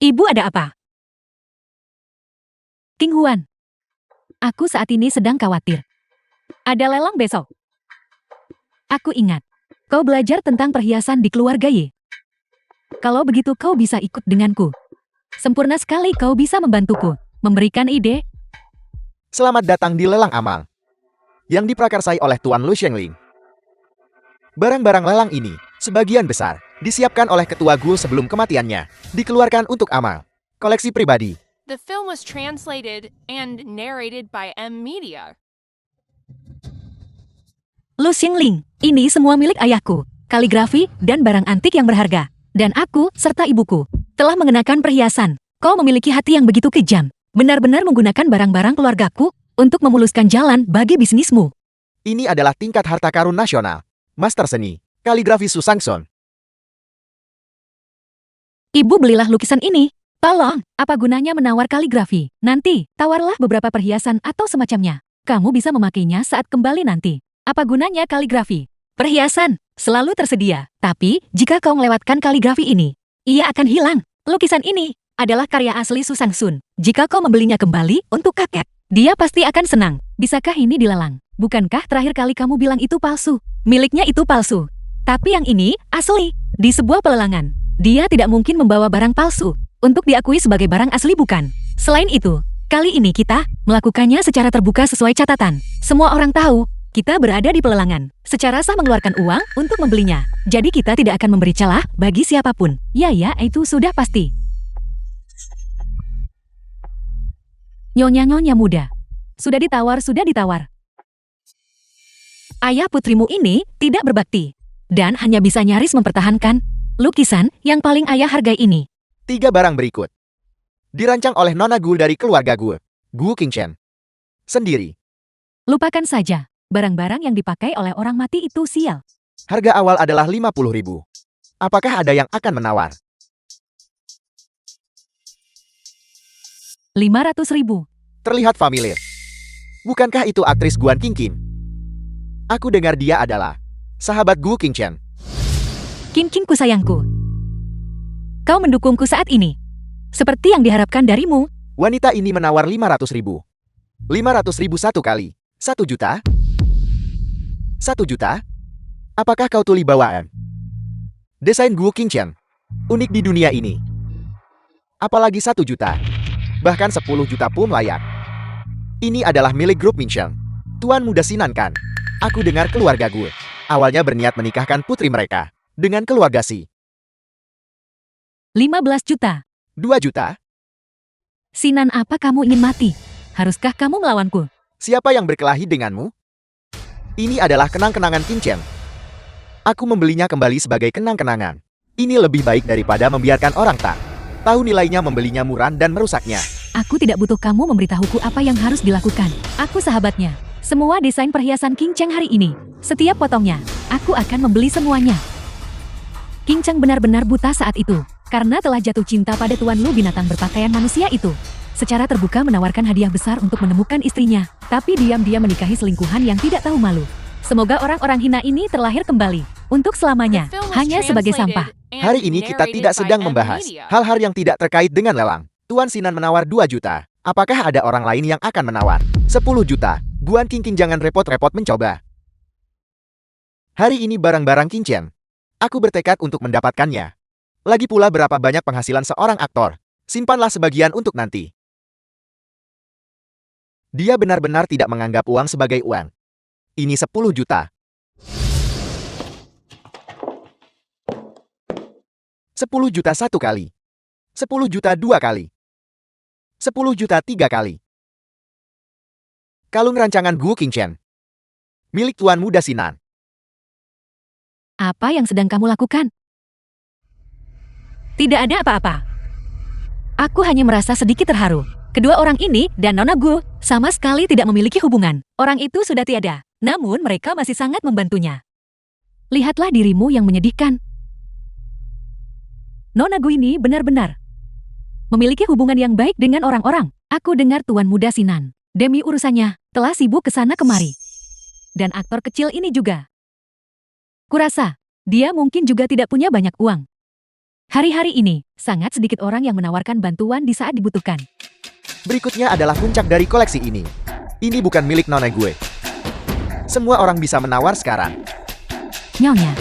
Ibu, ada apa? King Huan, aku saat ini sedang khawatir. Ada lelang besok. Aku ingat, kau belajar tentang perhiasan di keluarga Ye. Kalau begitu kau bisa ikut denganku. Sempurna sekali kau bisa membantuku, memberikan ide. Selamat datang di lelang amal yang diprakarsai oleh Tuan Lu Shengling. Barang-barang lelang ini, sebagian besar, disiapkan oleh ketua Gu sebelum kematiannya, dikeluarkan untuk amal koleksi pribadi. The film was translated and narrated by M Media. Lu Xingling, ini semua milik ayahku, kaligrafi dan barang antik yang berharga. Dan aku, serta ibuku, telah mengenakan perhiasan. Kau memiliki hati yang begitu kejam, benar-benar menggunakan barang-barang keluargaku untuk memuluskan jalan bagi bisnismu. Ini adalah tingkat harta karun nasional. Master seni, kaligrafi Susangson. Ibu, belilah lukisan ini. Tolong, apa gunanya menawar kaligrafi? Nanti, tawarlah beberapa perhiasan atau semacamnya. Kamu bisa memakainya saat kembali nanti. Apa gunanya kaligrafi? Perhiasan selalu tersedia. Tapi, jika kau melewatkan kaligrafi ini, ia akan hilang. Lukisan ini adalah karya asli Susangsun. Jika kau membelinya kembali untuk kakek, dia pasti akan senang. Bisakah ini dilelang? Bukankah terakhir kali kamu bilang itu palsu? Miliknya itu palsu. Tapi yang ini asli. Di sebuah pelelangan, dia tidak mungkin membawa barang palsu untuk diakui sebagai barang asli, bukan? Selain itu, kali ini kita melakukannya secara terbuka sesuai catatan. Semua orang tahu kita berada di pelelangan, secara sah mengeluarkan uang untuk membelinya. Jadi kita tidak akan memberi celah bagi siapapun. Ya, itu sudah pasti. Nyonya-nyonya muda. Sudah ditawar. Ayah putrimu ini tidak berbakti dan hanya bisa nyaris mempertahankan lukisan yang paling ayah hargai ini. 3 barang berikut dirancang oleh Nona Gu dari keluarga Gu, Gu Qingchen sendiri. Lupakan saja, barang-barang yang dipakai oleh orang mati itu sial. Harga awal adalah 50.000. Apakah ada yang akan menawar? 500.000. Terlihat familiar. Bukankah itu aktris Guan Qingqin? Aku dengar dia adalah sahabat Gu Qingchen. King-kingku sayangku. Kau mendukungku saat ini. Seperti yang diharapkan darimu. Wanita ini menawar 500.000. 500.000 satu kali. 1 juta? 1 juta? Apakah kau tuli bawaan? Desain Gu Qingchen unik di dunia ini. Apalagi 1 juta. Bahkan 10 juta pun layak. Ini adalah milik grup Minsheng. Tuan Muda Sinan kan? Aku dengar keluarga gue awalnya berniat menikahkan putri mereka dengan keluarga Si. 15 juta. 2 juta? Sinan, apa kamu ingin mati? Haruskah kamu melawanku? Siapa yang berkelahi denganmu? Ini adalah kenang-kenangan Qingchen. Aku membelinya kembali sebagai kenang-kenangan. Ini lebih baik daripada membiarkan orang tak tahu nilainya, membelinya murah dan merusaknya. Aku tidak butuh kamu memberitahuku apa yang harus dilakukan. Aku sahabatnya. Semua desain perhiasan Qingchen hari ini, setiap potongnya, aku akan membeli semuanya. Qingchen benar-benar buta saat itu, karena telah jatuh cinta pada Tuan Lu, binatang berpakaian manusia itu. Secara terbuka menawarkan hadiah besar untuk menemukan istrinya, tapi diam-diam menikahi selingkuhan yang tidak tahu malu. Semoga orang-orang hina ini terlahir kembali, untuk selamanya, hanya sebagai sampah. Hari ini kita tidak sedang membahas hal-hal yang tidak terkait dengan lelang. Tuan Sinan menawar 2 juta. Apakah ada orang lain yang akan menawar 10 juta? Guan Qingqin, jangan repot-repot mencoba. Hari ini barang-barang Qingchen. Aku bertekad untuk mendapatkannya. Lagi pula berapa banyak penghasilan seorang aktor? Simpanlah sebagian untuk nanti. Dia benar-benar tidak menganggap uang sebagai uang. Ini 10 juta. 10 juta 1 kali. 10 juta 2 kali. 10 juta 3 kali. Kalung rancangan Gu Qingchen. Milik Tuan Muda Sinan. Apa yang sedang kamu lakukan? Tidak ada apa-apa. Aku hanya merasa sedikit terharu. Kedua orang ini dan Nona Gu sama sekali tidak memiliki hubungan. Orang itu sudah tiada, namun mereka masih sangat membantunya. Lihatlah dirimu yang menyedihkan. Nona Gu ini benar-benar memiliki hubungan yang baik dengan orang-orang. Aku dengar Tuan Muda Sinan, demi urusannya, telah sibuk ke sana kemari. Dan aktor kecil ini juga. Kurasa, dia mungkin juga tidak punya banyak uang. Hari-hari ini, sangat sedikit orang yang menawarkan bantuan di saat dibutuhkan. Berikutnya adalah puncak dari koleksi ini. Ini bukan milik Nona gue. Semua orang bisa menawar sekarang. Nyonya,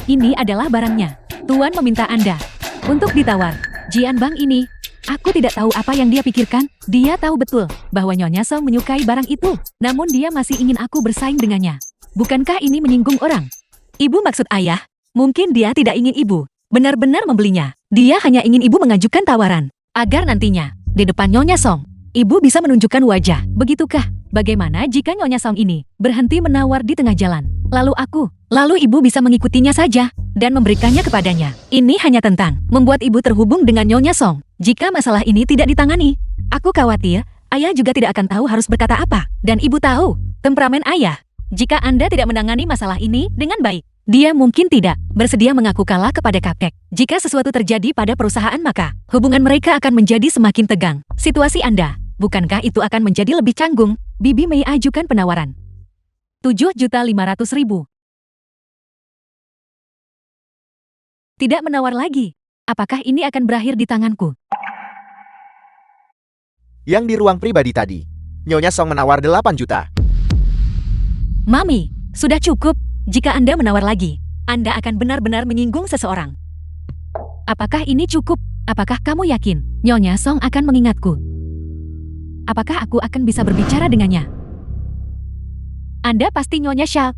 ini adalah barangnya. Tuan meminta Anda untuk ditawar. Jian Bang ini, aku tidak tahu apa yang dia pikirkan. Dia tahu betul bahwa Nyonya Song menyukai barang itu. Namun dia masih ingin aku bersaing dengannya. Bukankah ini menyinggung orang? Ibu maksud ayah, mungkin dia tidak ingin ibu benar-benar membelinya. Dia hanya ingin ibu mengajukan tawaran, agar nantinya, di depan Nyonya Song, ibu bisa menunjukkan wajah. Begitukah? Bagaimana jika Nyonya Song ini berhenti menawar di tengah jalan? Lalu ibu bisa mengikutinya saja, dan memberikannya kepadanya. Ini hanya tentang membuat ibu terhubung dengan Nyonya Song. Jika masalah ini tidak ditangani, aku khawatir, ayah juga tidak akan tahu harus berkata apa. Dan ibu tahu, temperamen ayah. Jika Anda tidak menangani masalah ini dengan baik, dia mungkin tidak bersedia mengaku kalah kepada kakek. Jika sesuatu terjadi pada perusahaan maka hubungan mereka akan menjadi semakin tegang. Situasi Anda, bukankah itu akan menjadi lebih canggung? Bibi Mei ajukan penawaran. 7.500.000. Tidak menawar lagi. Apakah ini akan berakhir di tanganku? Yang di ruang pribadi tadi, Nyonya Song menawar 8 juta. Mami, sudah cukup. Jika Anda menawar lagi, Anda akan benar-benar menyinggung seseorang. Apakah ini cukup? Apakah kamu yakin Nyonya Song akan mengingatku? Apakah aku akan bisa berbicara dengannya? Anda pasti Nyonya Xiao.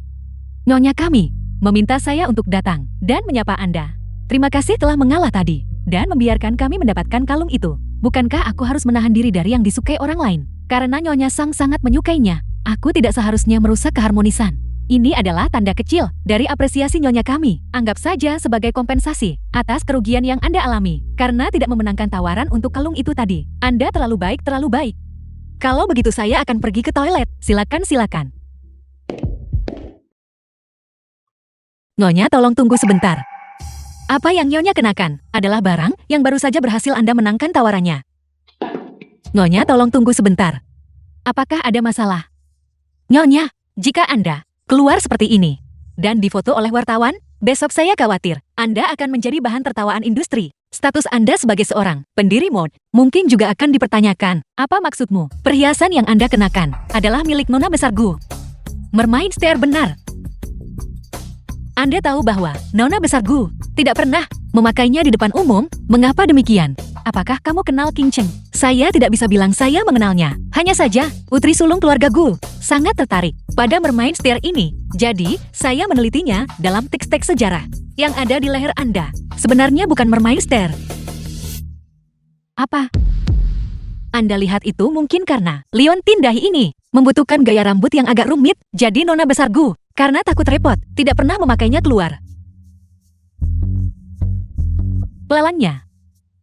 Nyonya kami meminta saya untuk datang dan menyapa Anda. Terima kasih telah mengalah tadi dan membiarkan kami mendapatkan kalung itu. Bukankah aku harus menahan diri dari yang disukai orang lain? Karena Nyonya Song sangat menyukainya, aku tidak seharusnya merusak keharmonisan. Ini adalah tanda kecil dari apresiasi Nyonya kami. Anggap saja sebagai kompensasi atas kerugian yang Anda alami karena tidak memenangkan tawaran untuk kalung itu tadi. Anda terlalu baik, terlalu baik. Kalau begitu saya akan pergi ke toilet. Silakan. Nyonya tolong tunggu sebentar. Apa yang Nyonya kenakan adalah barang yang baru saja berhasil Anda menangkan tawarannya. Nyonya tolong tunggu sebentar. Apakah ada masalah? Nyonya, jika Anda keluar seperti ini dan difoto oleh wartawan, besok saya khawatir Anda akan menjadi bahan tertawaan industri. Status Anda sebagai seorang pendiri mode mungkin juga akan dipertanyakan. Apa maksudmu? Perhiasan yang Anda kenakan adalah milik Nona Besar Gu. Mermaid Star benar. Anda tahu bahwa Nona Besar Gu tidak pernah memakainya di depan umum. Mengapa demikian? Apakah kamu kenal King Cheng? Saya tidak bisa bilang saya mengenalnya. Hanya saja, putri sulung keluarga Gu sangat tertarik pada Mermaid Star ini. Jadi, saya menelitinya dalam teks-teks sejarah yang ada di leher Anda. Sebenarnya bukan Mermaid Star. Apa? Anda lihat itu mungkin karena Leon Tindahi ini membutuhkan gaya rambut yang agak rumit. Jadi Nona Besar Gu, karena takut repot, tidak pernah memakainya keluar. Pelalannya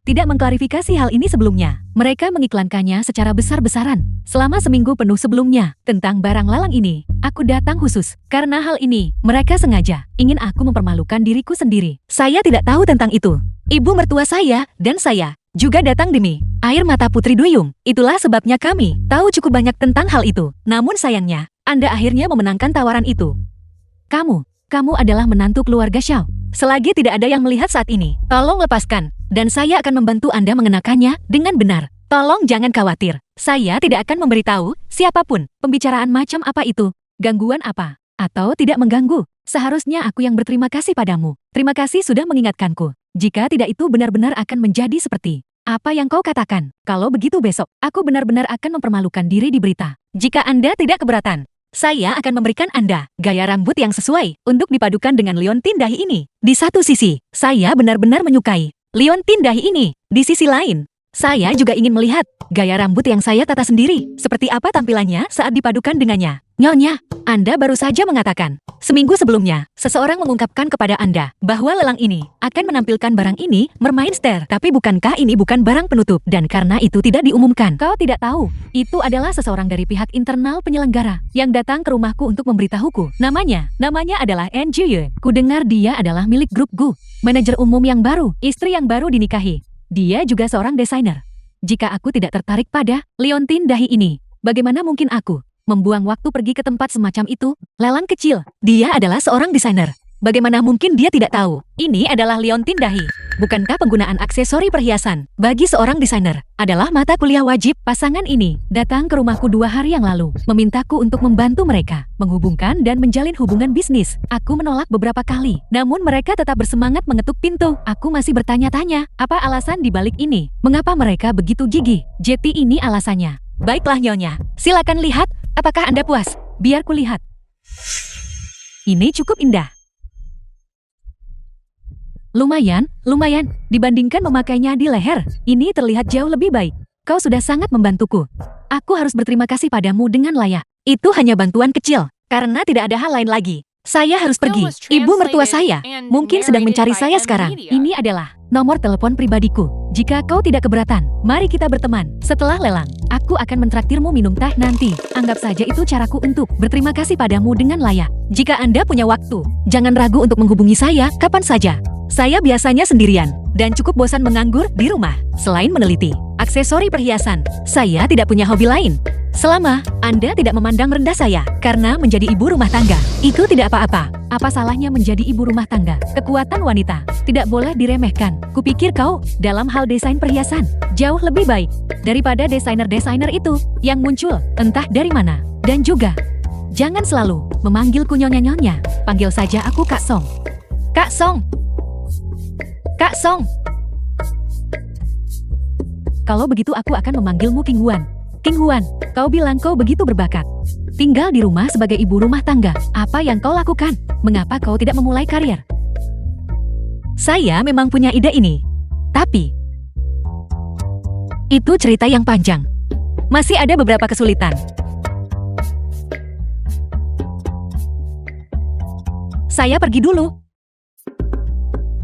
tidak mengklarifikasi hal ini sebelumnya. Mereka mengiklankannya secara besar-besaran selama seminggu penuh sebelumnya. Tentang barang lalang ini, aku datang khusus. Karena hal ini, mereka sengaja ingin aku mempermalukan diriku sendiri. Saya tidak tahu tentang itu. Ibu mertua saya dan saya juga datang demi air mata Putri Duyung. Itulah sebabnya kami tahu cukup banyak tentang hal itu. Namun sayangnya, Anda akhirnya memenangkan tawaran itu. Kamu adalah menantu keluarga Xiao. Selagi tidak ada yang melihat saat ini, tolong lepaskan. Dan saya akan membantu Anda mengenakannya dengan benar. Tolong jangan khawatir. Saya tidak akan memberitahu siapapun pembicaraan macam apa itu, gangguan apa, atau tidak mengganggu. Seharusnya aku yang berterima kasih padamu. Terima kasih sudah mengingatkanku. Jika tidak itu benar-benar akan menjadi seperti apa yang kau katakan. Kalau begitu besok, aku benar-benar akan mempermalukan diri di berita. Jika Anda tidak keberatan, Saya akan memberikan Anda gaya rambut yang sesuai untuk dipadukan dengan liontin dahi ini. Di satu sisi, saya benar-benar menyukai liontin dahi ini. Di sisi lain, saya juga ingin melihat gaya rambut yang saya tata sendiri. Seperti apa tampilannya saat dipadukan dengannya. Nyonya, Anda baru saja mengatakan, seminggu sebelumnya, seseorang mengungkapkan kepada Anda bahwa lelang ini akan menampilkan barang ini bermain ster. Tapi bukankah ini bukan barang penutup? Dan karena itu tidak diumumkan, kau tidak tahu. Itu adalah seseorang dari pihak internal penyelenggara yang datang ke rumahku untuk memberitahuku. Namanya adalah En Jiyue. Ku dengar dia adalah milik grup Gu, manajer umum yang baru, istri yang baru dinikahi. Dia juga seorang desainer. Jika aku tidak tertarik pada liontin dahi ini, bagaimana mungkin aku membuang waktu pergi ke tempat semacam itu? Lelang kecil. Dia adalah seorang desainer. Bagaimana mungkin dia tidak tahu? Ini adalah liontin dahi. Bukankah penggunaan aksesori perhiasan bagi seorang desainer adalah mata kuliah wajib? Pasangan ini datang ke rumahku 2 hari yang lalu, memintaku untuk membantu mereka menghubungkan dan menjalin hubungan bisnis. Aku menolak beberapa kali, namun mereka tetap bersemangat mengetuk pintu. Aku masih bertanya-tanya, apa alasan dibalik ini? Mengapa mereka begitu gigih? Jeti ini alasannya. Baiklah Nyonya, silakan lihat. Apakah Anda puas? Biar kulihat. Ini cukup indah. Lumayan. Dibandingkan memakainya di leher, ini terlihat jauh lebih baik. Kau sudah sangat membantuku. Aku harus berterima kasih padamu dengan layak. Itu hanya bantuan kecil, karena tidak ada hal lain lagi. Saya harus pergi. Ibu mertua saya mungkin sedang mencari saya sekarang. Ini adalah nomor telepon pribadiku. Jika kau tidak keberatan, mari kita berteman. Setelah lelang, aku akan mentraktirmu minum teh nanti. Anggap saja itu caraku untuk berterima kasih padamu dengan layak. Jika Anda punya waktu, jangan ragu untuk menghubungi saya kapan saja. Saya biasanya sendirian dan cukup bosan menganggur di rumah. Selain meneliti aksesori perhiasan, saya tidak punya hobi lain. Selama Anda tidak memandang rendah saya karena menjadi ibu rumah tangga, itu tidak apa-apa. Apa salahnya menjadi ibu rumah tangga? Kekuatan wanita tidak boleh diremehkan. Kupikir kau dalam hal desain perhiasan jauh lebih baik daripada desainer-desainer itu yang muncul entah dari mana. Dan juga, jangan selalu memanggilku nyonya-nyonya. Panggil saja aku Kak Song. Kak Song. Kak Song. Kalau begitu aku akan memanggilmu King Huan. King Huan, kau bilang kau begitu berbakat. Tinggal di rumah sebagai ibu rumah tangga. Apa yang kau lakukan? Mengapa kau tidak memulai karier? Saya memang punya ide ini. Tapi itu cerita yang panjang. Masih ada beberapa kesulitan. Saya pergi dulu.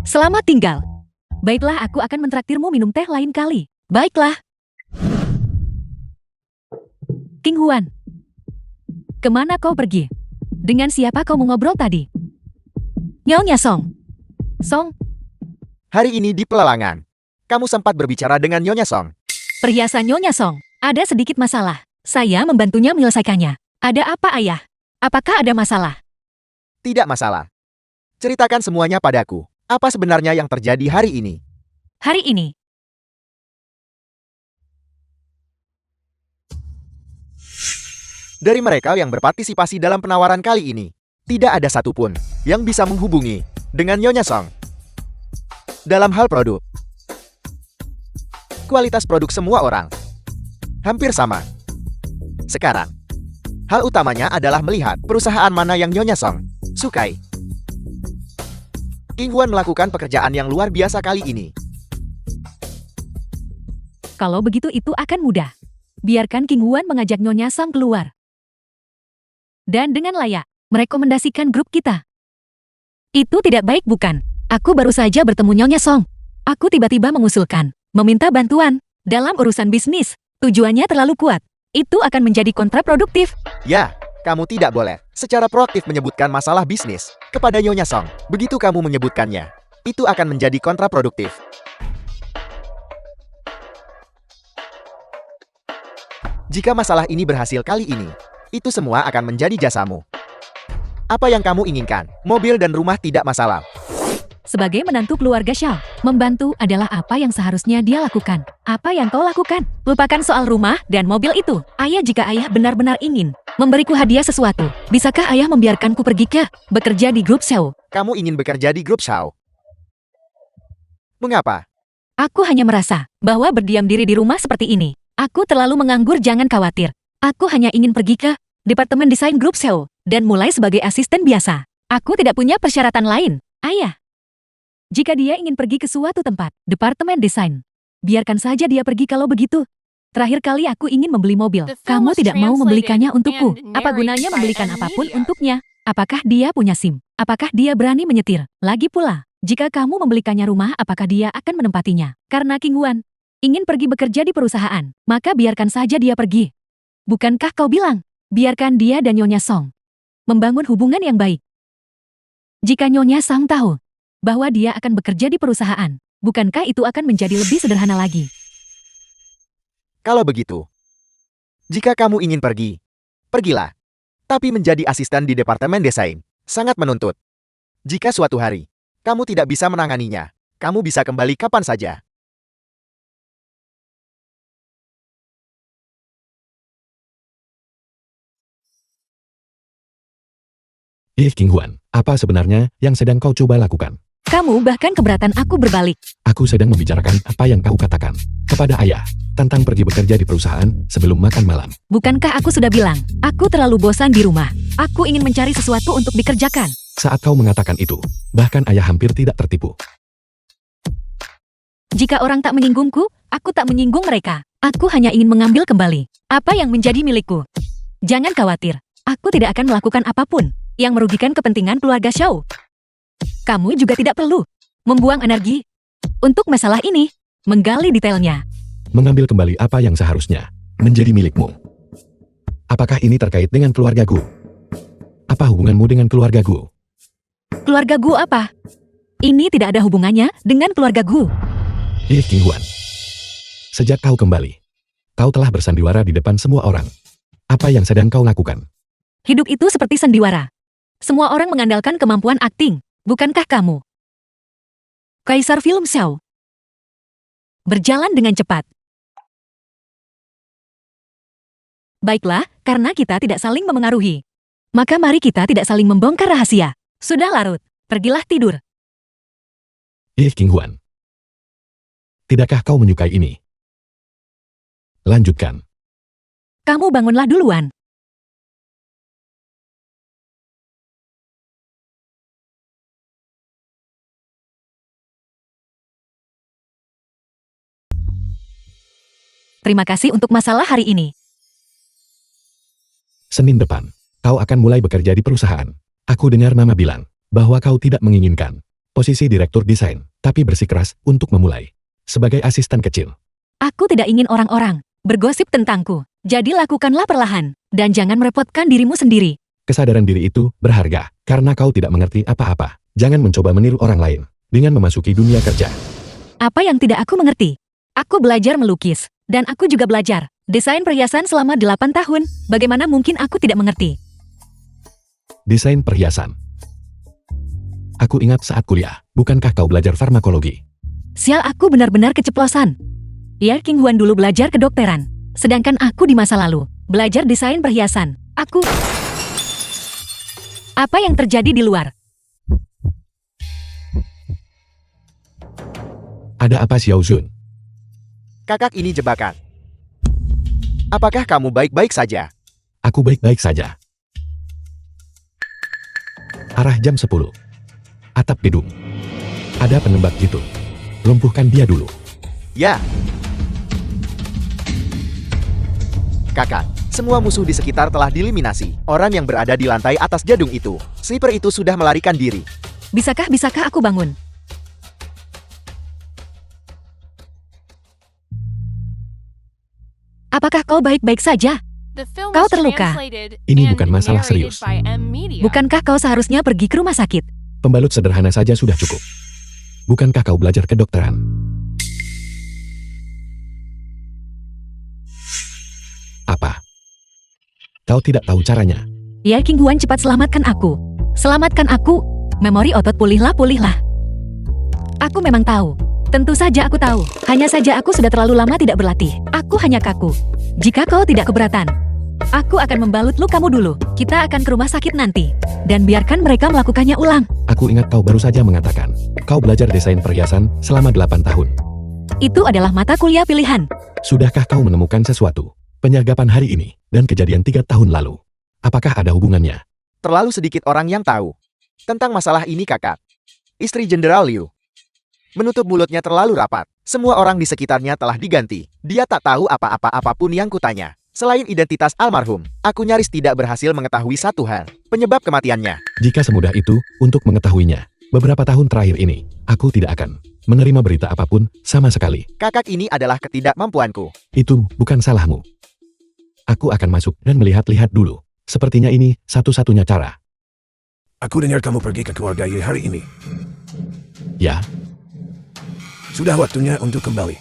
Selamat tinggal. Baiklah, aku akan mentraktirmu minum teh lain kali. Baiklah. King Huan, kemana kau pergi? Dengan siapa kau mengobrol tadi? Nyonya Song. Song, Hari ini di pelelangan, kamu sempat berbicara dengan Nyonya Song. perhiasan Nyonya Song. Ada sedikit masalah. Saya membantunya menyelesaikannya. Ada apa, Ayah? Apakah ada masalah? Tidak masalah. Ceritakan semuanya padaku. Apa sebenarnya yang terjadi hari ini? Hari ini, Dari mereka yang berpartisipasi dalam penawaran kali ini, tidak ada satupun yang bisa menghubungi dengan Nyonya Song. Dalam hal produk, kualitas produk semua orang hampir sama. Sekarang, hal utamanya adalah melihat perusahaan mana yang Nyonya Song sukai. King Huan melakukan pekerjaan yang luar biasa kali ini. kalau begitu itu akan mudah. Biarkan King Huan mengajak Nyonya Song keluar. Dan dengan layak, merekomendasikan grup kita. Itu tidak baik bukan? Aku baru saja bertemu Nyonya Song. Aku tiba-tiba mengusulkan, meminta bantuan, dalam urusan bisnis. Tujuannya terlalu kuat. Itu akan menjadi kontraproduktif. Ya, kamu tidak boleh secara proaktif menyebutkan masalah bisnis kepada Nyonya Song. Begitu kamu menyebutkannya, itu akan menjadi kontraproduktif. Jika masalah ini berhasil kali ini, itu semua akan menjadi jasamu. Apa yang kamu inginkan? Mobil dan rumah tidak masalah. Sebagai menantu keluarga Xiao, membantu adalah apa yang seharusnya dia lakukan. Apa yang kau lakukan? Lupakan soal rumah dan mobil itu. Ayah, jika ayah benar-benar ingin memberiku hadiah sesuatu, bisakah ayah membiarkanku pergi ke bekerja di grup Xiao? Kamu ingin bekerja di grup Xiao? Mengapa? Aku hanya merasa bahwa berdiam diri di rumah seperti ini, aku terlalu menganggur. Jangan khawatir. Aku hanya ingin pergi ke Departemen Desain Grup SEO, dan mulai sebagai asisten biasa. Aku tidak punya persyaratan lain, ayah. Jika dia ingin pergi ke suatu tempat, Departemen Desain, biarkan saja dia pergi kalau begitu. Terakhir kali aku ingin membeli mobil. The film Kamu was tidak mau membelikannya translated untukku. and Apa gunanya narrated by membelikan M apapun Media. untuknya? Apakah dia punya SIM? Apakah dia berani menyetir? Lagi pula, jika kamu membelikannya rumah, apakah dia akan menempatinya? Karena King Huan ingin pergi bekerja di perusahaan, maka biarkan saja dia pergi. Bukankah kau bilang, biarkan dia dan Nyonya Song membangun hubungan yang baik? Jika Nyonya Song tahu bahwa dia akan bekerja di perusahaan, bukankah itu akan menjadi lebih sederhana lagi? Kalau begitu, jika kamu ingin pergi, pergilah. Tapi menjadi asisten di Departemen Desain sangat menuntut. Jika suatu hari kamu tidak bisa menanganinya, kamu bisa kembali kapan saja. King Huan, apa sebenarnya yang sedang kau coba lakukan? Kamu bahkan keberatan aku berbalik. Aku sedang membicarakan apa yang kau katakan kepada ayah tentang pergi bekerja di perusahaan sebelum makan malam. Bukankah aku sudah bilang, aku terlalu bosan di rumah. Aku ingin mencari sesuatu untuk dikerjakan. Saat kau mengatakan itu, bahkan ayah hampir tidak tertipu. Jika orang tak menyinggungku, aku tak menyinggung mereka. Aku hanya ingin mengambil kembali apa yang menjadi milikku. Jangan khawatir, aku tidak akan melakukan apapun yang merugikan kepentingan keluarga Xiao. Kamu juga tidak perlu membuang energi untuk masalah ini, menggali detailnya. Mengambil kembali apa yang seharusnya menjadi milikmu. Apakah ini terkait dengan keluargaku? Apa hubunganmu dengan keluargaku? Keluarga Gu apa? Ini tidak ada hubungannya dengan keluarga Gu. King Huan, sejak kau kembali, kau telah bersandiwara di depan semua orang. Apa yang sedang kau lakukan? Hidup itu seperti sandiwara. Semua orang mengandalkan kemampuan akting, bukankah kamu? Kaisar Film Xiao berjalan dengan cepat. Baiklah, karena kita tidak saling memengaruhi, maka mari kita tidak saling membongkar rahasia. Sudah larut, pergilah tidur. King Huan, tidakkah kau menyukai ini? Lanjutkan. Kamu bangunlah duluan. Terima kasih untuk masalah hari ini. Senin depan, kau akan mulai bekerja di perusahaan. Aku dengar Mama bilang bahwa kau tidak menginginkan posisi direktur desain, tapi bersikeras untuk memulai sebagai asisten kecil. Aku tidak ingin orang-orang bergosip tentangku. Jadi lakukanlah perlahan, dan jangan merepotkan dirimu sendiri. Kesadaran diri itu berharga, karena kau tidak mengerti apa-apa. Jangan mencoba meniru orang lain dengan memasuki dunia kerja. Apa yang tidak aku mengerti? Aku belajar melukis, dan aku juga belajar desain perhiasan selama 8 tahun. Bagaimana mungkin aku tidak mengerti? Desain perhiasan. Aku ingat saat kuliah, bukankah kau belajar farmakologi? Sial, aku benar-benar keceplosan. Ya, King Huan dulu belajar kedokteran, sedangkan aku di masa lalu belajar desain perhiasan. Aku... Apa yang terjadi di luar? Ada apa, Xiao Zun? Kakak, ini jebakan. Apakah kamu baik-baik saja? Aku baik-baik saja. Arah jam 10. Atap gedung. Ada penembak gitu. Lumpuhkan dia dulu. Ya. Kakak, semua musuh di sekitar telah dieliminasi. Orang yang berada di lantai atas gedung itu, sniper itu sudah melarikan diri. Bisakah aku bangun? Apakah kau baik-baik saja? The film Kau was terluka. translated Ini and bukan masalah narrated serius. by M Media. Bukankah kau seharusnya pergi ke rumah sakit? Pembalut sederhana saja sudah cukup. Bukankah kau belajar kedokteran? Apa? Kau tidak tahu caranya? Ya, King Huan, cepat selamatkan aku. Selamatkan aku. Memori otot pulihlah. Aku memang tahu. Tentu saja aku tahu. Hanya saja aku sudah terlalu lama tidak berlatih. Aku hanya kaku. Jika kau tidak keberatan, aku akan membalut lukamu dulu. Kita akan ke rumah sakit nanti. Dan biarkan mereka melakukannya ulang. Aku ingat kau baru saja mengatakan, kau belajar desain perhiasan selama 8 tahun. Itu adalah mata kuliah pilihan. Sudahkah kau menemukan sesuatu? Penyergapan hari ini, dan kejadian 3 tahun lalu. Apakah ada hubungannya? Terlalu sedikit orang yang tahu tentang masalah ini, kakak. Istri Jenderal Liu menutup mulutnya terlalu rapat. Semua orang di sekitarnya telah diganti. Dia tak tahu apa-apa apapun yang kutanya. Selain identitas almarhum, aku nyaris tidak berhasil mengetahui satu hal, penyebab kematiannya. Jika semudah itu untuk mengetahuinya, beberapa tahun terakhir ini, aku tidak akan menerima berita apapun sama sekali. Kakak, ini adalah ketidakmampuanku. Itu bukan salahmu. Aku akan masuk dan melihat-lihat dulu. Sepertinya ini satu-satunya cara. Aku dengar kamu pergi ke keluarga Ye hari ini. Ya, Sudah waktunya untuk kembali.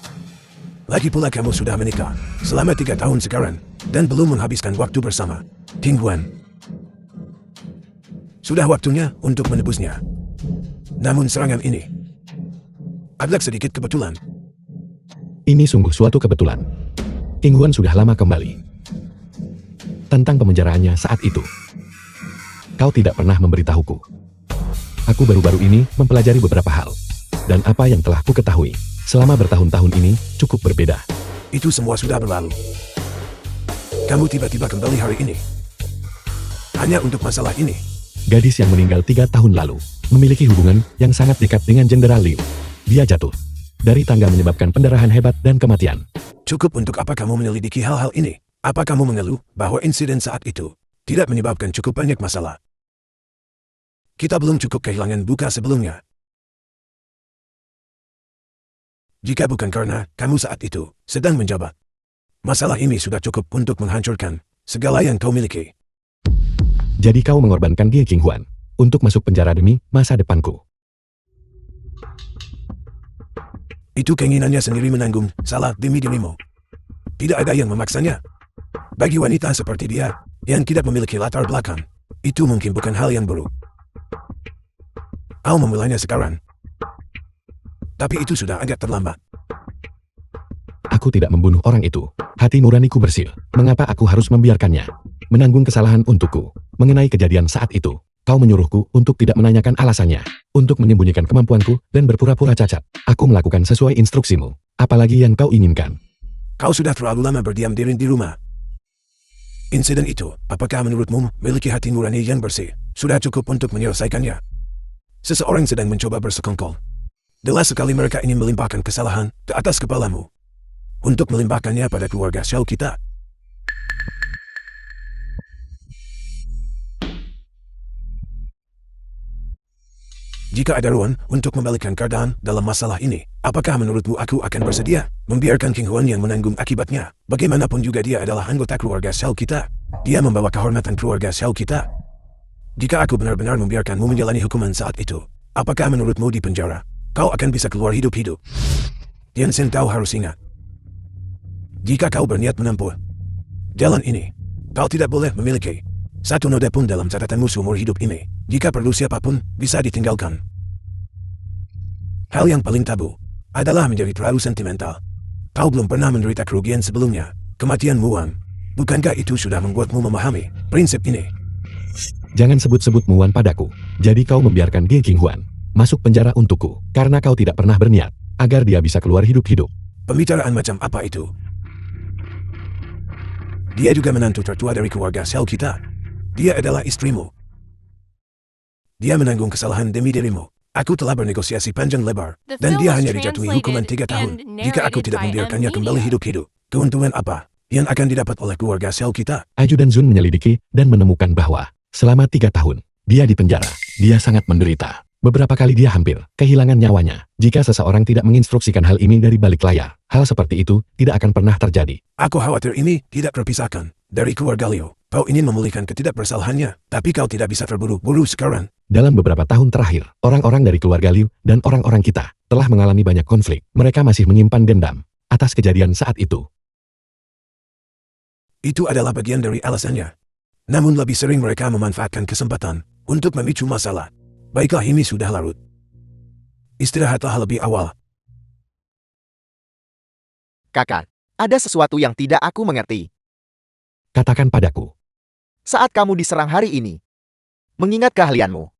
Lagi pula kamu sudah menikah selama 3 tahun sekarang dan belum menghabiskan waktu bersama King Huan. Sudah waktunya untuk menebusnya. Namun serangan ini adalah sedikit kebetulan. ini sungguh suatu kebetulan. King Huan sudah lama kembali. Tentang pemenjaraannya saat itu, kau tidak pernah memberitahuku. Aku baru-baru ini mempelajari beberapa hal. Dan apa yang telah ku ketahui selama bertahun-tahun ini cukup berbeda. Itu semua sudah berlalu. Kamu tiba-tiba kembali hari ini. Hanya untuk masalah ini. Gadis yang meninggal 3 tahun lalu memiliki hubungan yang sangat dekat dengan Jenderal Liu. Dia jatuh dari tangga menyebabkan pendarahan hebat dan kematian. Cukup untuk apa kamu menyelidiki hal-hal ini? Apa kamu mengeluh bahwa insiden saat itu tidak menyebabkan cukup banyak masalah? Kita belum cukup kehilangan buka sebelumnya. Jika bukan karena kamu saat itu sedang menjabat, masalah ini sudah cukup untuk menghancurkan segala yang kau miliki. Jadi kau mengorbankan dia King Huan untuk masuk penjara demi masa depanku. Itu keinginannya sendiri menanggung salah demi dirimu. Tidak ada yang memaksanya. Bagi wanita seperti dia, yang tidak memiliki latar belakang, itu mungkin bukan hal yang buruk. Kau memulainya sekarang. Tapi itu sudah agak terlambat. Aku tidak membunuh orang itu. Hati nuraniku bersih. Mengapa aku harus membiarkannya menanggung kesalahan untukku? Mengenai kejadian saat itu, kau menyuruhku untuk tidak menanyakan alasannya, untuk menyembunyikan kemampuanku dan berpura-pura cacat. Aku melakukan sesuai instruksimu. Apalagi yang kau inginkan? Kau sudah terlalu lama berdiam diri di rumah. Insiden itu, apakah menurutmu memiliki hati nurani yang bersih sudah cukup untuk menyelesaikannya? Seseorang sedang mencoba bersekongkol. Jelas sekali mereka ingin melimpahkan kesalahan ke atas kepalamu. Untuk melimpahkannya pada keluarga Xiao kita. Jika ada ruang untuk membalikan keadaan dalam masalah ini, apakah menurutmu aku akan bersedia membiarkan King Huan yang menanggung akibatnya? Bagaimanapun juga dia adalah anggota keluarga Xiao kita. Dia membawa kehormatan keluarga Xiao kita. Jika aku benar-benar membiarkanmu menjalani hukuman saat itu, apakah menurutmu di penjara kau akan bisa keluar hidup-hidup? Tianxin, kau harus ingat. Jika kau berniat menempuh jalan ini, kau tidak boleh memiliki satu noda pun dalam catatanmu seumur hidup ini. Jika perlu siapapun bisa ditinggalkan. Hal yang paling tabu adalah menjadi terlalu sentimental. Kau belum pernah menderita kerugian sebelumnya. Kematian Muan, bukankah itu sudah membuatmu memahami prinsip ini? Jangan sebut-sebut Muan padaku. Jadi kau membiarkan dia King Huan masuk penjara untukku, karena kau tidak pernah berniat agar dia bisa keluar hidup-hidup. Pembicaraan macam apa itu? Dia juga menantu tertua dari keluarga Xiao kita. Dia adalah istrimu. Dia menanggung kesalahan demi dirimu. Aku telah bernegosiasi panjang lebar, The dan film dia was hanya dijatuhi hukuman 3 tahun. translated Jika and aku tidak narrated by membiarkannya kembali Media. hidup-hidup, keuntungan apa yang akan didapat oleh keluarga Xiao kita? Ajudan Zun menyelidiki dan menemukan bahwa selama 3 tahun, dia di penjara. Dia sangat menderita. Beberapa kali dia hampir kehilangan nyawanya. Jika seseorang tidak menginstruksikan hal ini dari balik layar, hal seperti itu tidak akan pernah terjadi. Aku khawatir ini tidak terpisahkan dari keluarga Liu. Kau ingin memulihkan ketidakbersalahannya, tapi kau tidak bisa terburu-buru sekarang. Dalam beberapa tahun terakhir, orang-orang dari keluarga Liu dan orang-orang kita telah mengalami banyak konflik. Mereka masih menyimpan dendam atas kejadian saat itu. Itu adalah bagian dari alasannya. Namun lebih sering mereka memanfaatkan kesempatan untuk memicu masalah. Baiklah, ini sudah larut. Istirahatlah lebih awal. Kakak, ada sesuatu yang tidak aku mengerti. Katakan padaku. Saat kamu diserang hari ini, mengingat keahlianmu,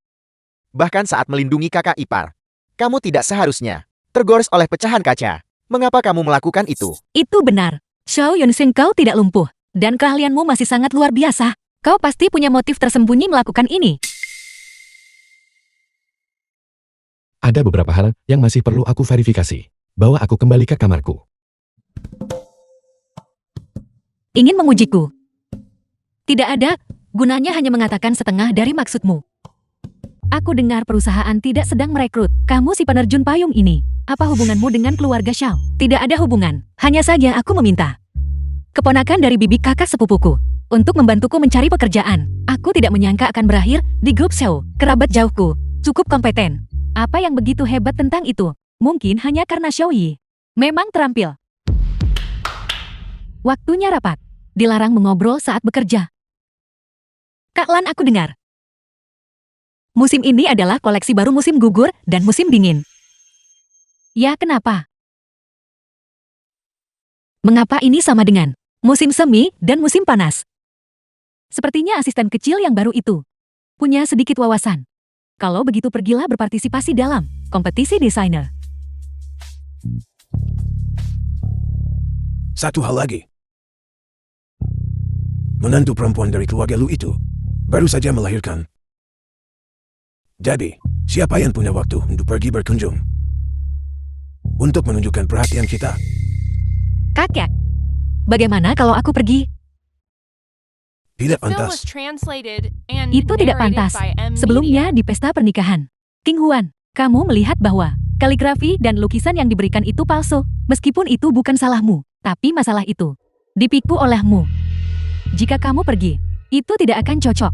bahkan saat melindungi kakak ipar, kamu tidak seharusnya tergores oleh pecahan kaca. Mengapa kamu melakukan itu? Itu benar. Xiao Yunxing, kau tidak lumpuh. Dan keahlianmu masih sangat luar biasa. Kau pasti punya motif tersembunyi melakukan ini. Ada beberapa hal yang masih perlu aku verifikasi. Bawa aku kembali ke kamarku. Ingin mengujiku? Tidak ada, gunanya hanya mengatakan setengah dari maksudmu. Aku dengar perusahaan tidak sedang merekrut kamu si penerjun payung ini. Apa hubunganmu dengan keluarga Xiao? Tidak ada hubungan, hanya saja aku meminta keponakan dari bibi kakak sepupuku untuk membantuku mencari pekerjaan. Aku tidak menyangka akan berakhir di grup Xiao, kerabat jauhku. Cukup kompeten. Apa yang begitu hebat tentang itu? Mungkin hanya karena Xiao Yi memang terampil. Waktunya rapat. Dilarang mengobrol saat bekerja. Kak Lan, aku dengar musim ini adalah koleksi baru musim gugur dan musim dingin. Ya, kenapa? Mengapa ini sama dengan musim semi dan musim panas? Sepertinya asisten kecil yang baru itu punya sedikit wawasan. Kalau begitu pergilah berpartisipasi dalam kompetisi desainer. Satu hal lagi. Menantu perempuan dari keluarga lu itu baru saja melahirkan. Jadi, siapa yang punya waktu untuk pergi berkunjung? Untuk menunjukkan perhatian kita. Kakek, bagaimana kalau aku pergi? Tidak Film pantas. was translated and Itu tidak narrated pantas. by M. Sebelumnya Media. di pesta pernikahan. King Huan, kamu melihat bahwa kaligrafi dan lukisan yang diberikan itu palsu. Meskipun itu bukan salahmu, tapi masalah itu dipikul olehmu. Jika kamu pergi, itu tidak akan cocok.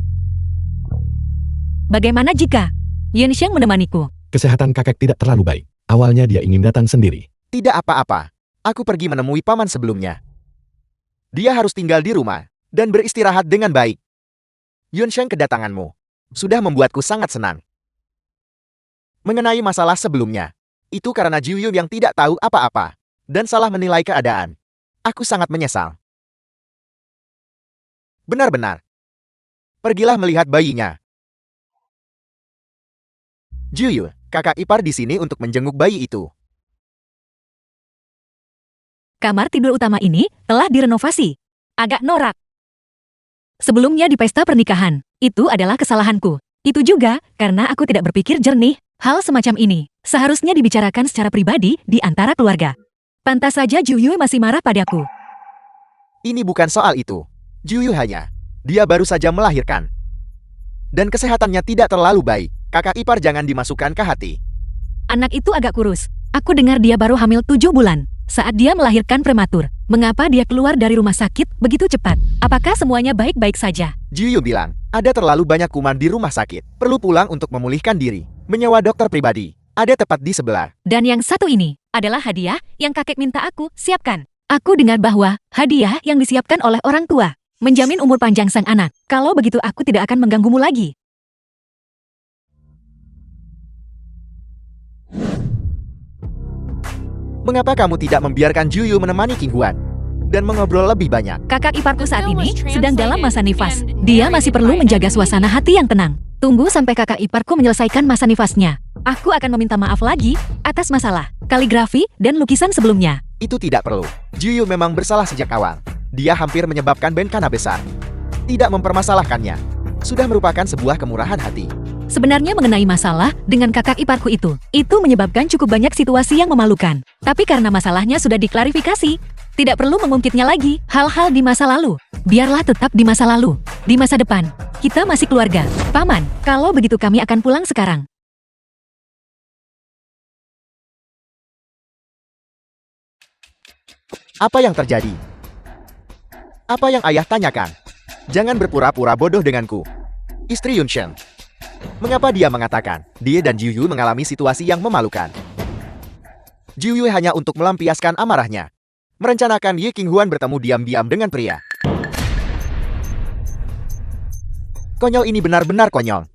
Bagaimana jika Yanxiang menemaniku? Kesehatan kakek tidak terlalu baik. Awalnya dia ingin datang sendiri. Tidak apa-apa. Aku pergi menemui paman sebelumnya. Dia harus tinggal di rumah dan beristirahat dengan baik. Yunsheng, kedatanganmu sudah membuatku sangat senang. Mengenai masalah sebelumnya, itu karena Jiuyu yang tidak tahu apa-apa dan salah menilai keadaan. Aku sangat menyesal. Benar-benar. Pergilah melihat bayinya. Jiuyu, kakak ipar di sini untuk menjenguk bayi itu. Kamar tidur utama ini telah direnovasi. Agak norak. Sebelumnya di pesta pernikahan, itu adalah kesalahanku. Itu juga karena aku tidak berpikir jernih. Hal semacam ini seharusnya dibicarakan secara pribadi di antara keluarga. Pantas saja Jiuyu masih marah padaku. Ini bukan soal itu. Jiuyu hanya, dia baru saja melahirkan. Dan kesehatannya tidak terlalu baik. Kakak ipar jangan dimasukkan ke hati. Anak itu agak kurus. Aku dengar dia baru hamil 7 bulan. Saat dia melahirkan prematur, mengapa dia keluar dari rumah sakit begitu cepat? Apakah semuanya baik-baik saja? Jiuyu bilang, ada terlalu banyak kuman di rumah sakit. Perlu pulang untuk memulihkan diri. Menyewa dokter pribadi. Ada tepat di sebelah. Dan yang satu ini adalah hadiah yang kakek minta aku siapkan. Aku dengar bahwa hadiah yang disiapkan oleh orang tua menjamin umur panjang sang anak. Kalau begitu aku tidak akan mengganggumu lagi. Mengapa kamu tidak membiarkan Jiuyu menemani King Huan dan mengobrol lebih banyak? Kakak iparku saat ini sedang dalam masa nifas. Dia masih perlu menjaga suasana hati yang tenang. Tunggu sampai kakak iparku menyelesaikan masa nifasnya. Aku akan meminta maaf lagi atas masalah kaligrafi dan lukisan sebelumnya. Itu tidak perlu. Jiuyu memang bersalah sejak awal. Dia hampir menyebabkan bencana besar. Tidak mempermasalahkannya sudah merupakan sebuah kemurahan hati. Sebenarnya mengenai masalah dengan kakak iparku itu menyebabkan cukup banyak situasi yang memalukan. Tapi karena masalahnya sudah diklarifikasi, tidak perlu mengungkitnya lagi. Hal-hal di masa lalu, biarlah tetap di masa lalu. Di masa depan, kita masih keluarga. Paman, kalau begitu kami akan pulang sekarang. Apa yang terjadi? Apa yang ayah tanyakan? Jangan berpura-pura bodoh denganku. Istri Yunsheng. Mengapa dia mengatakan dia dan Jiuyu mengalami situasi yang memalukan? Jiuyu hanya untuk melampiaskan amarahnya. Merencanakan Ye King Huan bertemu diam-diam dengan pria. Konyol, ini benar-benar konyol.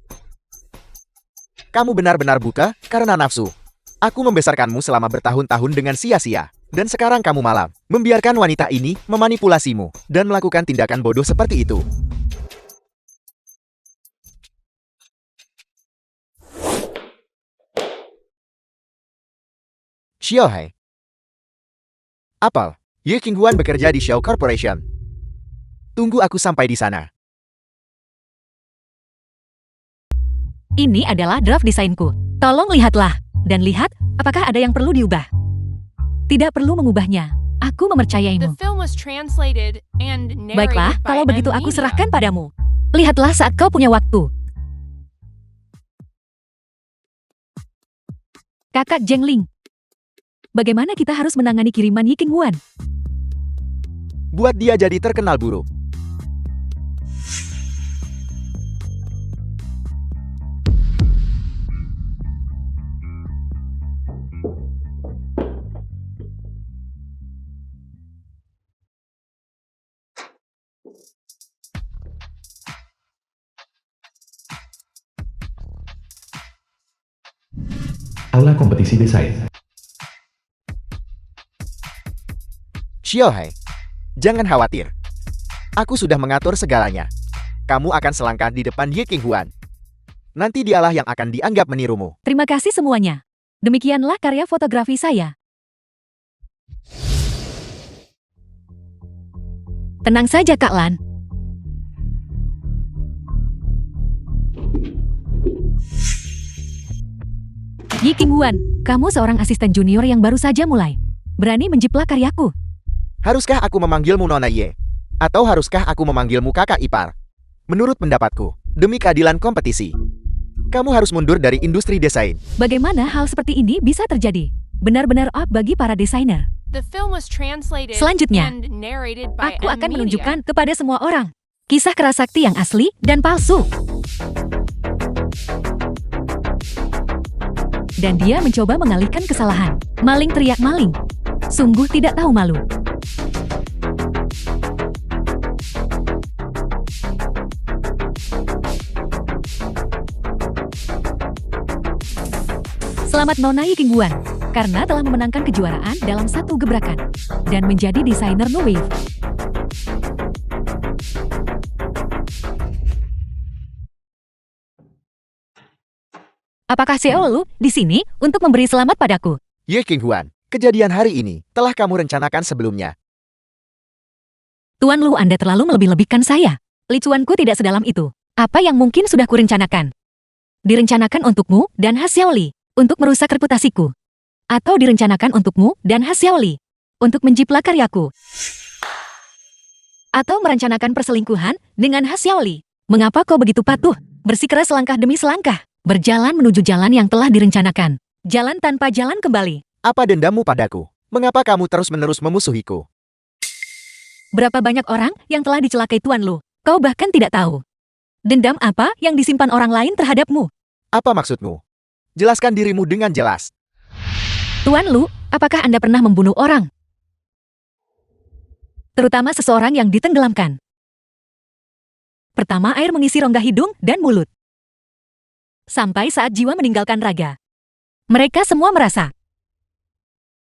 Kamu benar-benar buta karena nafsu. Aku membesarkanmu selama bertahun-tahun dengan sia-sia. Dan sekarang kamu malah membiarkan wanita ini memanipulasimu dan melakukan tindakan bodoh seperti itu. Xiaohai. Apel, Ye King Huan bekerja di Xiao Corporation. Tunggu aku sampai di sana. Ini adalah draft desainku. Tolong lihatlah. Dan lihat, apakah ada yang perlu diubah. Tidak perlu mengubahnya. Aku The mempercayaimu. film was translated and narrated Baiklah, by kalau begitu aku M-Media. serahkan padamu. Lihatlah saat kau punya waktu. Kakak Zhengling. Bagaimana kita harus menangani kiriman Yi Qinghuan? Buat dia jadi terkenal buruk. Aula kompetisi desain. Xiaohai, jangan khawatir. Aku sudah mengatur segalanya. Kamu akan selangkah di depan Ye Qinghuan. Nanti dialah yang akan dianggap menirumu. Terima kasih semuanya. Demikianlah karya fotografi saya. Tenang saja Kak Lan. Yi Qinghuan, kamu seorang asisten junior yang baru saja mulai. Berani menjiplak karyaku. Haruskah aku memanggilmu Nona Ye? Atau haruskah aku memanggilmu kakak ipar? Menurut pendapatku, demi keadilan kompetisi, kamu harus mundur dari industri desain. Bagaimana hal seperti ini bisa terjadi? Benar-benar up bagi para desainer. The film was translated Selanjutnya, and narrated by Aku akan M-Media. menunjukkan kepada semua orang kisah kerasakti yang asli dan palsu. Dan dia mencoba mengalihkan kesalahan. Maling teriak maling. Sungguh tidak tahu malu. Selamat Nona Yi Qinghuan, karena telah memenangkan kejuaraan dalam satu gebrakan dan menjadi desainer No Wave. Apakah CEO Lu di sini untuk memberi selamat padaku? Ye Qinghuan, kejadian hari ini telah kamu rencanakan sebelumnya. Tuan Lu, Anda terlalu melebih-lebihkan saya. Licuanku tidak sedalam itu. Apa yang mungkin sudah kurencanakan? Direncanakan untukmu dan Xiaoli untuk merusak reputasiku. Atau direncanakan untukmu dan Xiaoli untuk menjiplak karyaku. Atau merencanakan perselingkuhan dengan Xiaoli. Mengapa kau begitu patuh? Bersikeras selangkah demi selangkah. Berjalan menuju jalan yang telah direncanakan. Jalan tanpa jalan kembali. Apa dendammu padaku? Mengapa kamu terus-menerus memusuhiku? Berapa banyak orang yang telah dicelakai Tuan Lu? Kau bahkan tidak tahu. Dendam apa yang disimpan orang lain terhadapmu? Apa maksudmu? Jelaskan dirimu dengan jelas. Tuan Lu, apakah Anda pernah membunuh orang? Terutama seseorang yang ditenggelamkan. Pertama, air mengisi rongga hidung dan mulut. Sampai saat jiwa meninggalkan raga. Mereka semua merasa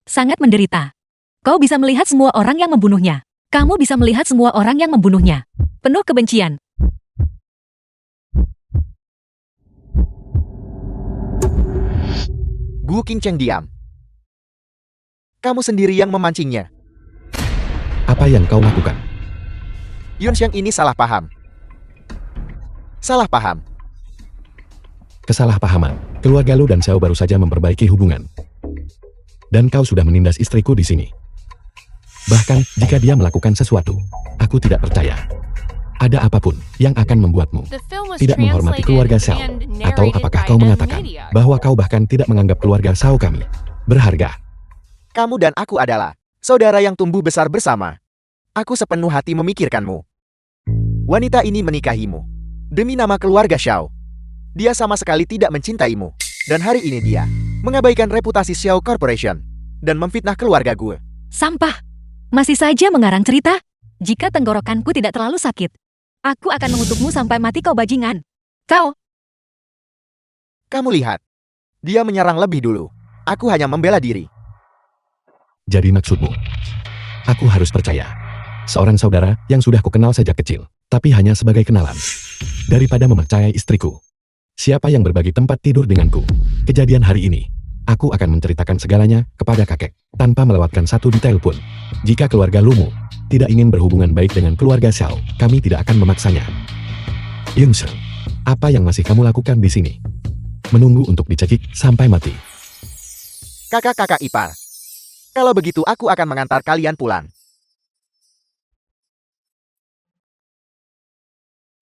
sangat menderita. Kau bisa melihat semua orang yang membunuhnya. Kamu bisa melihat semua orang yang membunuhnya. Penuh kebencian. Gu Qingcheng diam. Kamu sendiri yang memancingnya. Apa yang kau lakukan? Yunxiang ini salah paham. Salah paham. Kesalahpahaman. Keluarga Lu dan Xiao baru saja memperbaiki hubungan. Dan kau sudah menindas istriku di sini. Bahkan, jika dia melakukan sesuatu, aku tidak percaya. Ada apapun yang akan membuatmu The film was tidak menghormati keluarga Xiao. translated and Atau narrated apakah by kau mengatakan M-Media. bahwa kau bahkan tidak menganggap keluarga Xiao kami berharga? Kamu dan aku adalah saudara yang tumbuh besar bersama. Aku sepenuh hati memikirkanmu. Wanita ini menikahimu demi nama keluarga Xiao. Dia sama sekali tidak mencintaimu. Dan hari ini dia mengabaikan reputasi Xiao Corporation dan memfitnah keluarga gue. Sampah. Masih saja mengarang cerita? Jika tenggorokanku tidak terlalu sakit, aku akan mengutukmu sampai mati kau bajingan. Kau. Kamu lihat. Dia menyerang lebih dulu. Aku hanya membela diri. Jadi maksudmu, aku harus percaya seorang saudara yang sudah kukenal sejak kecil, tapi hanya sebagai kenalan, daripada mempercayai istriku. Siapa yang berbagi tempat tidur denganku? Kejadian hari ini, aku akan menceritakan segalanya kepada kakek, tanpa melewatkan satu detail pun. Jika keluarga Lumu tidak ingin berhubungan baik dengan keluarga Xiao, kami tidak akan memaksanya. Yunxiang, apa yang masih kamu lakukan di sini? menunggu untuk dicekik sampai mati. Kakak-kakak ipar. Kalau begitu aku akan mengantar kalian pulang.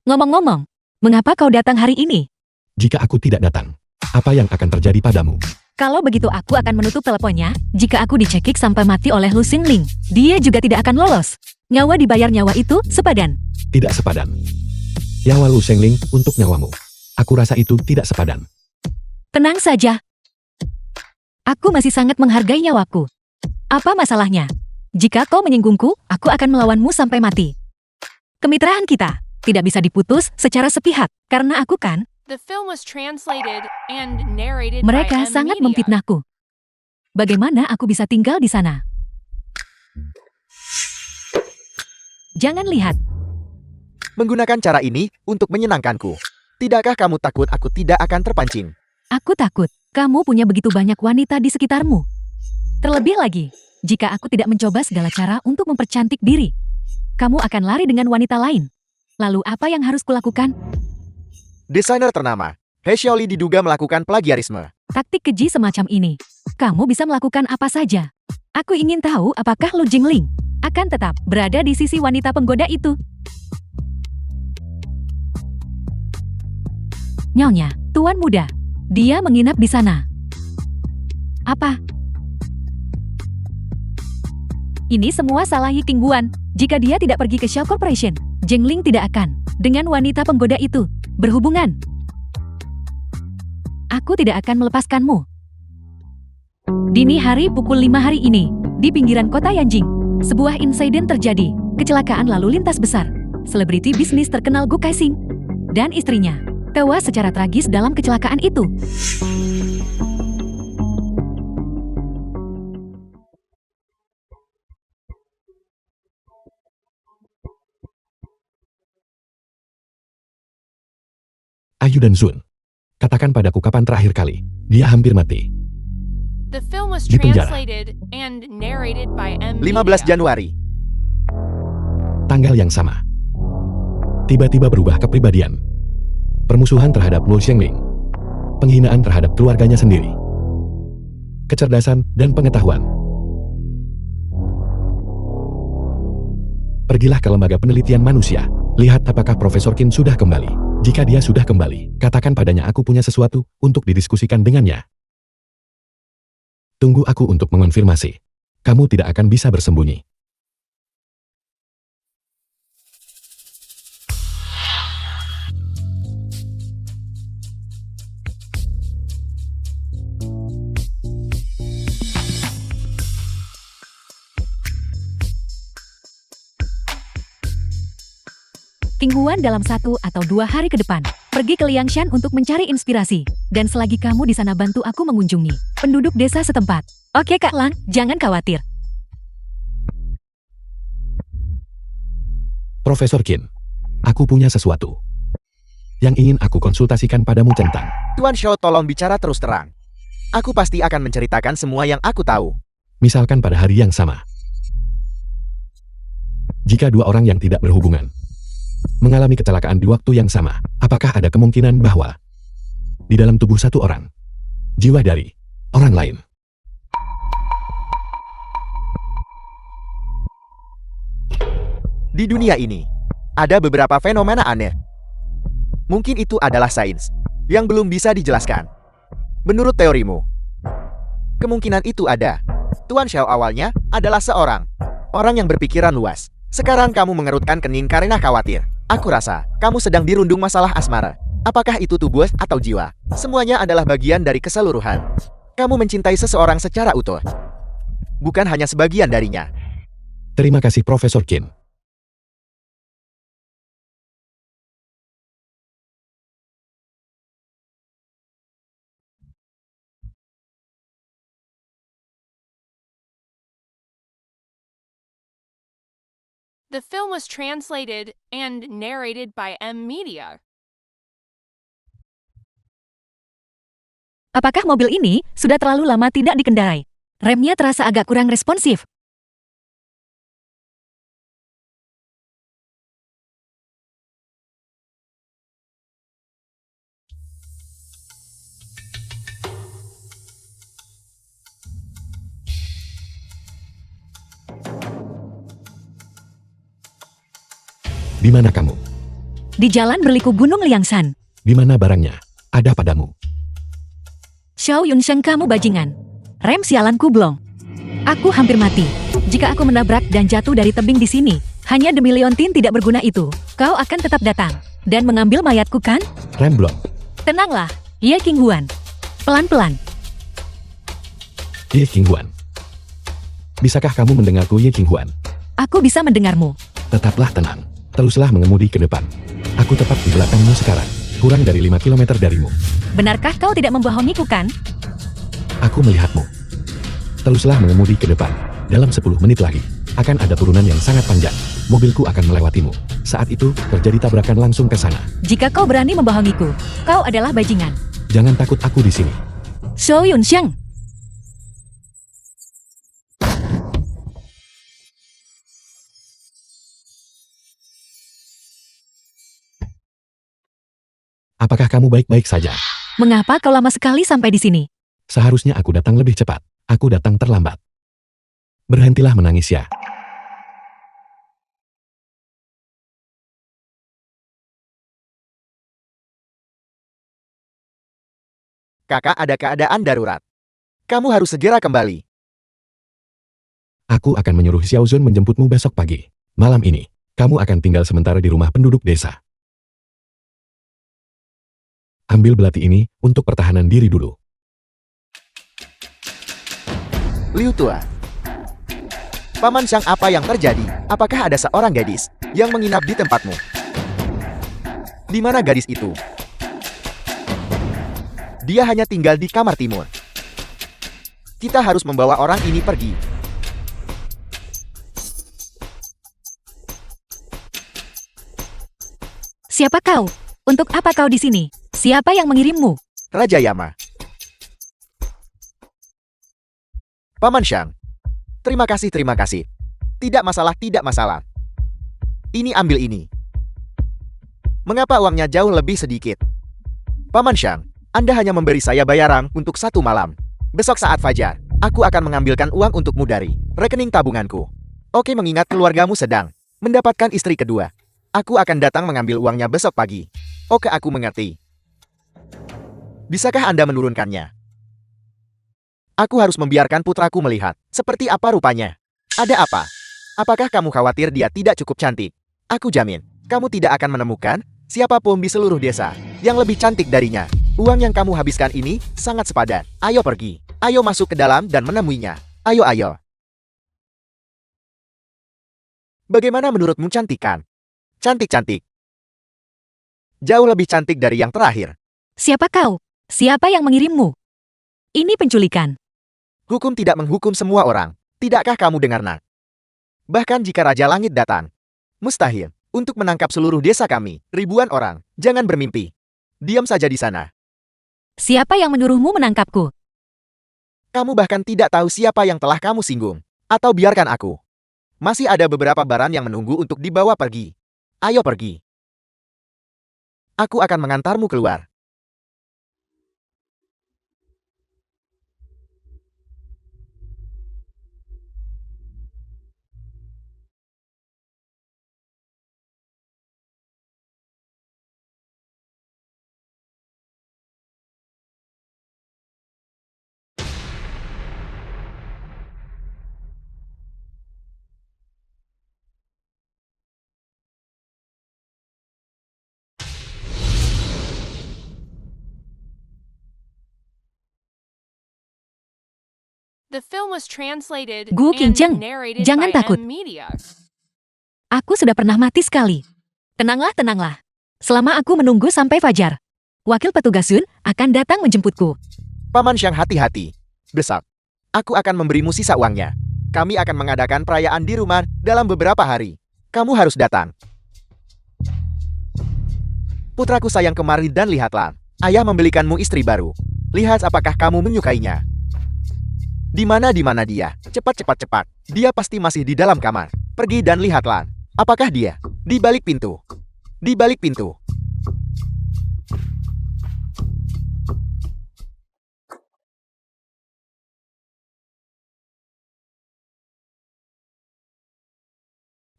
Ngomong-ngomong, mengapa kau datang hari ini? Jika aku tidak datang, apa yang akan terjadi padamu? Kalau begitu aku akan menutup teleponnya jika aku dicekik sampai mati oleh Lu Xingling. Dia juga tidak akan lolos. Nyawa dibayar nyawa itu sepadan. Tidak sepadan. Nyawa Lu Shengling untuk nyawamu. Aku rasa itu tidak sepadan. Tenang saja. Aku masih sangat menghargai nyawaku. Apa masalahnya? Jika kau menyinggungku, aku akan melawanmu sampai mati. Kemitraan kita tidak bisa diputus secara sepihak, karena aku kan, The film was translated and narrated by mereka M sangat Media. memfitnahku. Bagaimana aku bisa tinggal di sana? Jangan lihat. Menggunakan cara ini untuk menyenangkanku. Tidakkah kamu takut aku tidak akan terpancing? Aku takut kamu punya begitu banyak wanita di sekitarmu. Terlebih lagi, jika aku tidak mencoba segala cara untuk mempercantik diri, kamu akan lari dengan wanita lain. Lalu apa yang harus kulakukan? Desainer ternama, He Xiaoli diduga melakukan plagiarisme. Taktik keji semacam ini, kamu bisa melakukan apa saja. Aku ingin tahu apakah Lu Jingling akan tetap berada di sisi wanita penggoda itu. Nyonya, tuan muda, dia menginap di sana. Apa? Ini semua salah Yi Qingguan. Jika dia tidak pergi ke Xiao Corporation, Jingling tidak akan dengan wanita penggoda itu berhubungan. Aku tidak akan melepaskanmu. Dini hari pukul 5 hari ini, di pinggiran kota Yanjing, sebuah insiden terjadi, kecelakaan lalu lintas besar. Selebriti bisnis terkenal Gu Kaixing dan istrinya tewas secara tragis dalam kecelakaan itu. Ayu dan Zun. Katakan padaku kapan terakhir kali dia hampir mati. The film was Di penjara. translated and narrated by M 15 Media. Januari. Tanggal yang sama. Tiba-tiba berubah kepribadian. Permusuhan terhadap Lu Shengling. Penghinaan terhadap keluarganya sendiri. Kecerdasan dan pengetahuan. Pergilah ke lembaga penelitian manusia. Lihat apakah Profesor Qin sudah kembali. Jika dia sudah kembali, katakan padanya aku punya sesuatu untuk didiskusikan dengannya. Tunggu aku untuk mengonfirmasi. Kamu tidak akan bisa bersembunyi. Qingguan dalam 1 atau 2 hari ke depan, pergi ke Liangshan untuk mencari inspirasi. Dan selagi kamu di sana bantu aku mengunjungi penduduk desa setempat. Oke Kak Lang, jangan khawatir. Profesor Qin, aku punya sesuatu yang ingin aku konsultasikan padamu tentang. Tuan Shao, tolong bicara terus terang. Aku pasti akan menceritakan semua yang aku tahu. Misalkan pada hari yang sama. Jika dua orang yang tidak berhubungan mengalami kecelakaan di waktu yang sama, apakah ada kemungkinan bahwa di dalam tubuh satu orang, jiwa dari orang lain Di dunia ini, ada beberapa fenomena aneh. Mungkin itu adalah sains yang belum bisa dijelaskan. Menurut teorimu, kemungkinan itu ada. Tuan Xiao awalnya adalah seorang orang yang berpikiran luas. Sekarang kamu mengerutkan kening karena khawatir. Aku rasa kamu sedang dirundung masalah asmara. Apakah itu tubuh atau jiwa? Semuanya adalah bagian dari keseluruhan. Kamu mencintai seseorang secara utuh, bukan hanya sebagian darinya. Terima kasih Profesor Qin. The film was translated and narrated by M Media. Apakah mobil ini sudah terlalu lama tidak dikendarai? Remnya terasa agak kurang responsif. Di mana kamu? Di jalan berliku Gunung Liangsan. Di mana barangnya? Ada padamu. Xiao Yunsheng, kamu bajingan. Rem sialanku blong. Aku hampir mati. Jika aku menabrak dan jatuh dari tebing di sini, hanya demi liontin tidak berguna itu, kau akan tetap datang dan mengambil mayatku kan? Rem blok. Tenanglah, Ye Qinghuan. Pelan-pelan. Ye Qinghuan. Bisakah kamu mendengarku, Ye Qinghuan? Aku bisa mendengarmu. Tetaplah tenang. Teruslah mengemudi ke depan. Aku tepat di belakangmu sekarang. Kurang dari 5 km darimu. Benarkah kau tidak membohongiku kan? Aku melihatmu. Teruslah mengemudi ke depan. Dalam 10 menit lagi, akan ada turunan yang sangat panjang. Mobilku akan melewatimu. Saat itu, terjadi tabrakan langsung ke sana. Jika kau berani membohongiku, kau adalah bajingan. Jangan takut, aku di sini. Xiao Yunsheng. Apakah kamu baik-baik saja? Mengapa kau lama sekali sampai di sini? Seharusnya aku datang lebih cepat. Aku datang terlambat. Berhentilah menangis ya. Kakak, ada keadaan darurat. Kamu harus segera kembali. Aku akan menyuruh Xiao Zun menjemputmu besok pagi. Malam ini, kamu akan tinggal sementara di rumah penduduk desa. Ambil belati ini untuk pertahanan diri dulu. Liu Tua. Paman Xiang, apa yang terjadi? Apakah ada seorang gadis yang menginap di tempatmu? Di mana gadis itu? Dia hanya tinggal di kamar timur. Kita harus membawa orang ini pergi. Siapa kau? Untuk apa kau di sini? Siapa yang mengirimmu? Raja Yama. Paman Xiang. Terima kasih, terima kasih. Tidak masalah, tidak masalah. Ini, ambil ini. Mengapa uangnya jauh lebih sedikit? Paman Xiang, Anda hanya memberi saya bayaran untuk 1 malam. Besok saat fajar, aku akan mengambilkan uang untukmu dari rekening tabunganku. Oke, mengingat keluargamu sedang mendapatkan istri kedua. Aku akan datang mengambil uangnya besok pagi. Oke, aku mengerti. Bisakah Anda menurunkannya? Aku harus membiarkan putraku melihat seperti apa rupanya. Ada apa? Apakah kamu khawatir dia tidak cukup cantik? Aku jamin, kamu tidak akan menemukan siapapun di seluruh desa yang lebih cantik darinya. Uang yang kamu habiskan ini sangat sepadan. Ayo pergi. Ayo masuk ke dalam dan menemuinya. Ayo, ayo. Bagaimana menurutmu, cantik kan? Cantik-cantik. Jauh lebih cantik dari yang terakhir. Siapa kau? Siapa yang mengirimmu? Ini penculikan. Hukum tidak menghukum semua orang. Tidakkah kamu dengar, Nak? Bahkan jika Raja Langit datang, mustahil untuk menangkap seluruh desa kami, ribuan orang. Jangan bermimpi. Diam saja di sana. Siapa yang menyuruhmu menangkapku? Kamu bahkan tidak tahu siapa yang telah kamu singgung. Atau biarkan aku. Masih ada beberapa barang yang menunggu untuk dibawa pergi. Ayo pergi. Aku akan mengantarmu keluar. The film was translated Gu and Qingzheng, narrated jangan by takut. M Media. Aku sudah pernah mati sekali. Tenanglah, tenanglah. Selama aku menunggu sampai fajar, wakil petugas Sun akan datang menjemputku. Paman Xiang, hati-hati. Besok, aku akan memberimu sisa uangnya. Kami akan mengadakan perayaan di rumah dalam beberapa hari. Kamu harus datang. Putraku sayang, kemari dan lihatlah. Ayah membelikanmu istri baru. Lihat apakah kamu menyukainya. Di mana dia? Cepat, cepat, cepat. Dia pasti masih di dalam kamar. Pergi dan lihatlah. Apakah dia di balik pintu? Di balik pintu.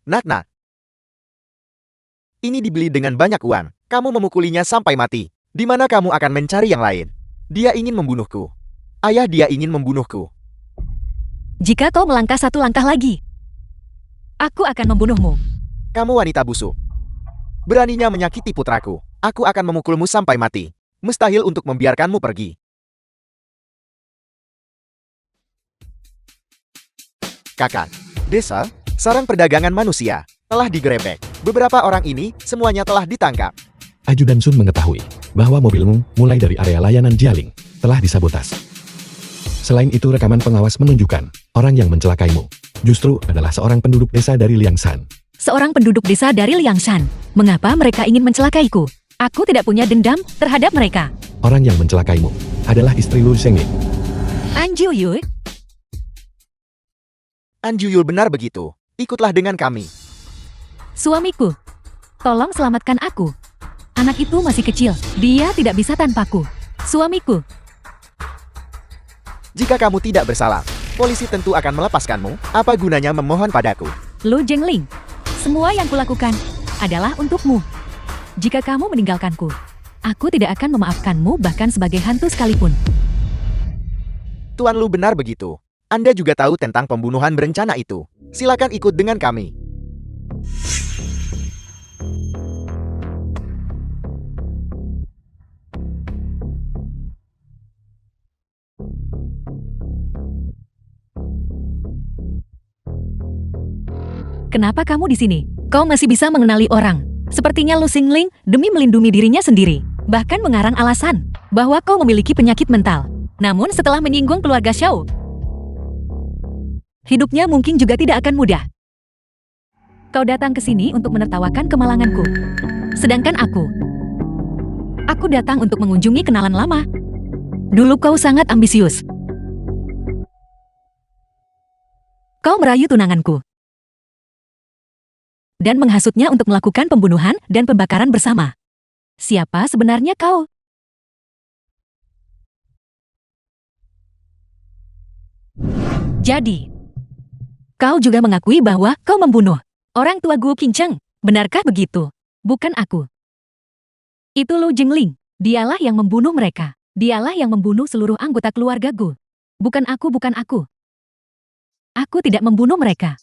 Nak, nak. Ini dibeli dengan banyak uang. Kamu memukulinya sampai mati. Di mana kamu akan mencari yang lain? Dia ingin membunuhku. Ayah dia ingin membunuhku. Jika kau melangkah satu langkah lagi, aku akan membunuhmu. Kamu wanita busuk. Beraninya menyakiti putraku. Aku akan memukulmu sampai mati. Mustahil untuk membiarkanmu pergi. Kakak, desa, sarang perdagangan manusia, telah digerebek. Beberapa orang ini, semuanya telah ditangkap. Ajudan Sun mengetahui bahwa mobilmu, mulai dari area layanan Jialing, telah disabotas. Selain itu rekaman pengawas menunjukkan, orang yang mencelakaimu, justru adalah seorang penduduk desa dari Liangshan. Seorang penduduk desa dari Liangshan. Mengapa mereka ingin mencelakaiku? Aku tidak punya dendam terhadap mereka. Orang yang mencelakaimu adalah istri Lu Zhengli. Anju Yue, Anjuyul benar begitu. Ikutlah dengan kami. suamiku. Tolong selamatkan aku. Anak itu masih kecil. Dia tidak bisa tanpaku. Suamiku. Jika kamu tidak bersalah, polisi tentu akan melepaskanmu. Apa gunanya memohon padaku? Lu Zhengling. Semua yang kulakukan adalah untukmu. Jika kamu meninggalkanku, aku tidak akan memaafkanmu bahkan sebagai hantu sekalipun. Tuan Lu benar begitu. Anda juga tahu tentang pembunuhan berencana itu. Silakan ikut dengan kami. Kenapa kamu di sini? Kau masih bisa mengenali orang. Sepertinya Lu Xingling demi melindungi dirinya sendiri. Bahkan mengarang alasan bahwa kau memiliki penyakit mental. Namun setelah menyinggung keluarga Xiao, hidupnya mungkin juga tidak akan mudah. Kau datang ke sini untuk menertawakan kemalanganku. Sedangkan aku datang untuk mengunjungi kenalan lama. Dulu kau sangat ambisius. Kau merayu tunanganku dan menghasutnya untuk melakukan pembunuhan dan pembakaran bersama. Siapa sebenarnya kau? Jadi, kau juga mengakui bahwa kau membunuh orang tua Guo Qingcheng. Benarkah begitu? Bukan aku. Itu Lu Zhengling. Dialah yang membunuh mereka. Dialah yang membunuh seluruh anggota keluarga Gu. Bukan aku, bukan aku. Aku tidak membunuh mereka.